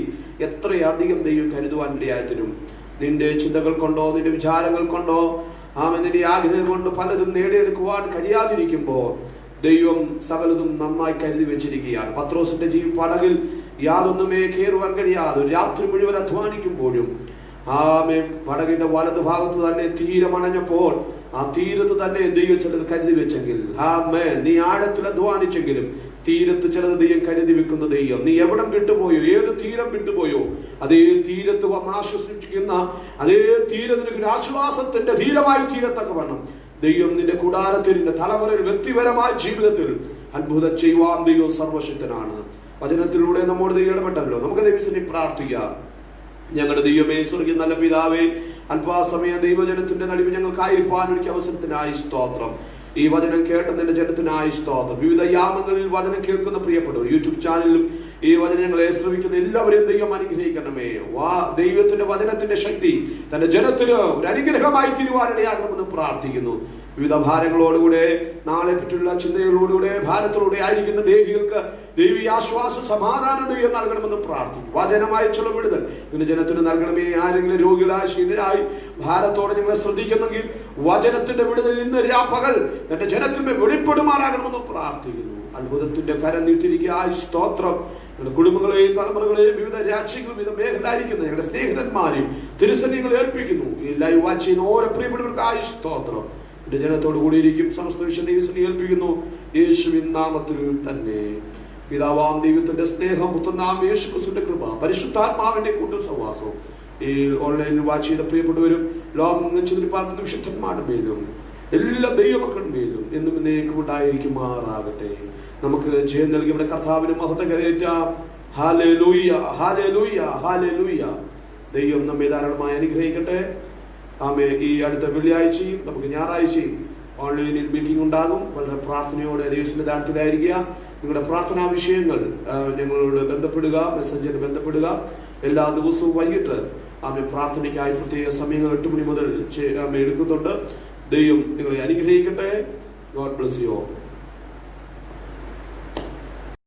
എത്രയധികം ദൈവം കരുതുവാൻ ഇടയായിത്തീരും. നിന്റെ ചിന്തകൾ കൊണ്ടോ നിന്റെ വിചാരങ്ങൾ കൊണ്ടോ നിന്റെ ആഗ്രഹം കൊണ്ട് പലതും നേടിയെടുക്കുവാൻ കഴിയാതിരിക്കുമ്പോൾ ദൈവം സകലതും നന്നായി കരുതി വെച്ചിരിക്കുകയാണ്. പത്രോസിന്റെ പടകിൽ യാതൊന്നുമേ കയറുവാൻ കഴിയാതെ രാത്രി മുഴുവൻ അധ്വാനിക്കുമ്പോഴും പടകിന്റെ വലത് ഭാഗത്ത് തന്നെ തീരമണഞ്ഞപ്പോൾ ആ തീരത്ത് തന്നെ ദൈവം ചിലത് കരുതി വെച്ചെങ്കിൽ നീ ആഴത്തിൽ അധ്വാനിച്ചെങ്കിലും തീരത്ത് ചിലത് ദൈവം കരുതി വെക്കുന്ന ദൈവം. നീ എവിടം വിട്ടുപോയോ, ഏത് തീരം വിട്ടുപോയോ, അതേ തീരത്ത് വന്ന് ആശ്വസിപ്പിക്കുന്ന അതേ തീരത്തിന് ആശ്വാസത്തിന്റെ തീരമായി തീരത്തൊക്കെ വേണം ദൈവം നിന്റെ കൂടാരത്തിൽ നിന്റെ തലമുറയിൽ വ്യക്തിപരമായ ജീവിതത്തിൽ അത്ഭുതം ചെയ്യുവാൻ ദൈവം സർവശക്തനാണ്. വചനത്തിലൂടെ നമ്മോട് ദൈവം ഇടപെട്ടല്ലോ. നമുക്ക് ദൈവത്തിനെ പ്രാർത്ഥിക്കാം. ഞങ്ങളുടെ ദൈവമേ, സ്വർഗ്ഗീയ നല്ല പിതാവേ, അല്പാസമയം ദൈവജനത്തിന്റെ നടുവിൽ ഞങ്ങൾക്കായിരിക്കാൻ ഒരുക്കിയ അവസരത്തിനായി സ്തോത്രം. ഈ വചനം കേട്ട നിന്റെ ജനത്തിനായി സ്തോത്രം. വിവിധ യാമങ്ങളിൽ വചനം കേൾക്കുന്ന പ്രിയപ്പെട്ടവർ യൂട്യൂബ് ചാനലിലും ഈ വചനങ്ങളെ ശ്രമിക്കുന്ന എല്ലാവരെയും ദൈവം അനുഗ്രഹിക്കണമേ. ദൈവത്തിന്റെ വചനത്തിന്റെ ശക്തി തന്റെ ജനത്തിന് ഒരു അനുഗ്രഹമായി തീരുവാനിടയാകണമെന്ന് പ്രാർത്ഥിക്കുന്നു. വിവിധ ഭാരങ്ങളോടുകൂടെ നാളെ പറ്റിയുള്ള ചിന്തകളോടുകൂടെ ഭാരത്തോടെ ആയിരിക്കുന്ന ദേവികൾക്ക് ദൈവീയ ആശ്വാസ സമാധാന ദൈവം നൽകണമെന്ന് പ്രാർത്ഥിക്കും. വചനമായി ചില വിടുതൽ നിന്റെ ജനത്തിന് നൽകണമേ. ആരെങ്കിലും രോഗികളായി ശീലരായി ഭാരത്തോടെ ഞങ്ങളെ ശ്രദ്ധിക്കുന്നെങ്കിൽ വചനത്തിന്റെ വിടുതൽ ഇന്ന് രാപ്പകൽ തന്റെ ജനത്തിന് വെളിപ്പെടുമാറാകണമെന്ന് പ്രാർത്ഥിക്കുന്നു. അത്ഭുതത്തിന്റെ കരം നീട്ടിരിക്കുക. സ്തോത്രം. ഞങ്ങളുടെ കുടുംബങ്ങളെയും തലമുറകളെയും വിവിധ രാജ്യങ്ങളും വിവിധ മേഖലയിലിരിക്കുന്ന ഞങ്ങളുടെ സ്നേഹിതന്മാരെയും തിരുസന്നിധികളെ ഏൽപ്പിക്കുന്നു. ഈ ലൈവ് വാച്ച് ചെയ്യുന്ന ഓരോ പ്രിയപ്പെട്ടവർക്ക് സ്തോത്രം. എന്റെ ജനത്തോടു കൂടിയിരിക്കും. സമസ്ത വിശുദ്ധ ഏൽപ്പിക്കുന്നു യേശുവിൻ നാമത്തിൽ തന്നെ. പിതാവാം ദൈവത്തിന്റെ സ്നേഹം, പുത്രനാം യേശു ക്രിസ്തുവിന്റെ കൃപ, പരിശുദ്ധാത്മാവിന്റെ കൂട്ടും സഹവാസവും ഈ ഓൺലൈനിൽ വാച്ച് ചെയ്ത പ്രിയപ്പെട്ടവരും ലോകം പാർക്കുന്ന വിശുദ്ധന്മാരുടെ മേലും എല്ലാ ദൈവമക്കളുടെ മേലും എന്നും എന്നേക്കും ഉണ്ടായിരിക്കുമാറാകട്ടെ. നമുക്ക് ജയം നൽകിയ കർത്താവിന് മഹത്വം കരയേറ്റാം. ഹല്ലേലൂയ, ഹല്ലേലൂയ, ഹല്ലേലൂയ. ദൈവം നമ്മെ ധാരാളമായി അനുഗ്രഹിക്കട്ടെ. ആമേ. ഈ അടുത്ത വെള്ളിയാഴ്ചയും നമുക്ക് ഞായറാഴ്ചയും ഓൺലൈനിൽ മീറ്റിംഗ് ഉണ്ടാകും. വളരെ പ്രാർത്ഥനയോടെ ദൈവത്തിന്റെ ദാനത്തിലായിരിക്കുക. നിങ്ങളുടെ പ്രാർത്ഥനാ വിഷയങ്ങൾ ഞങ്ങളോട് ബന്ധപ്പെടുക, മെസ്സഞ്ചറിൽ ബന്ധപ്പെടുക. എല്ലാ ദിവസവും വൈകിട്ട് പ്രാർത്ഥനയ്ക്കായി പ്രത്യേക സമയങ്ങൾ 8 മണി മുതൽ എടുക്കുന്നുണ്ട്. ദൈവം നിങ്ങളെ അനുഗ്രഹിക്കട്ടെ. God bless you all.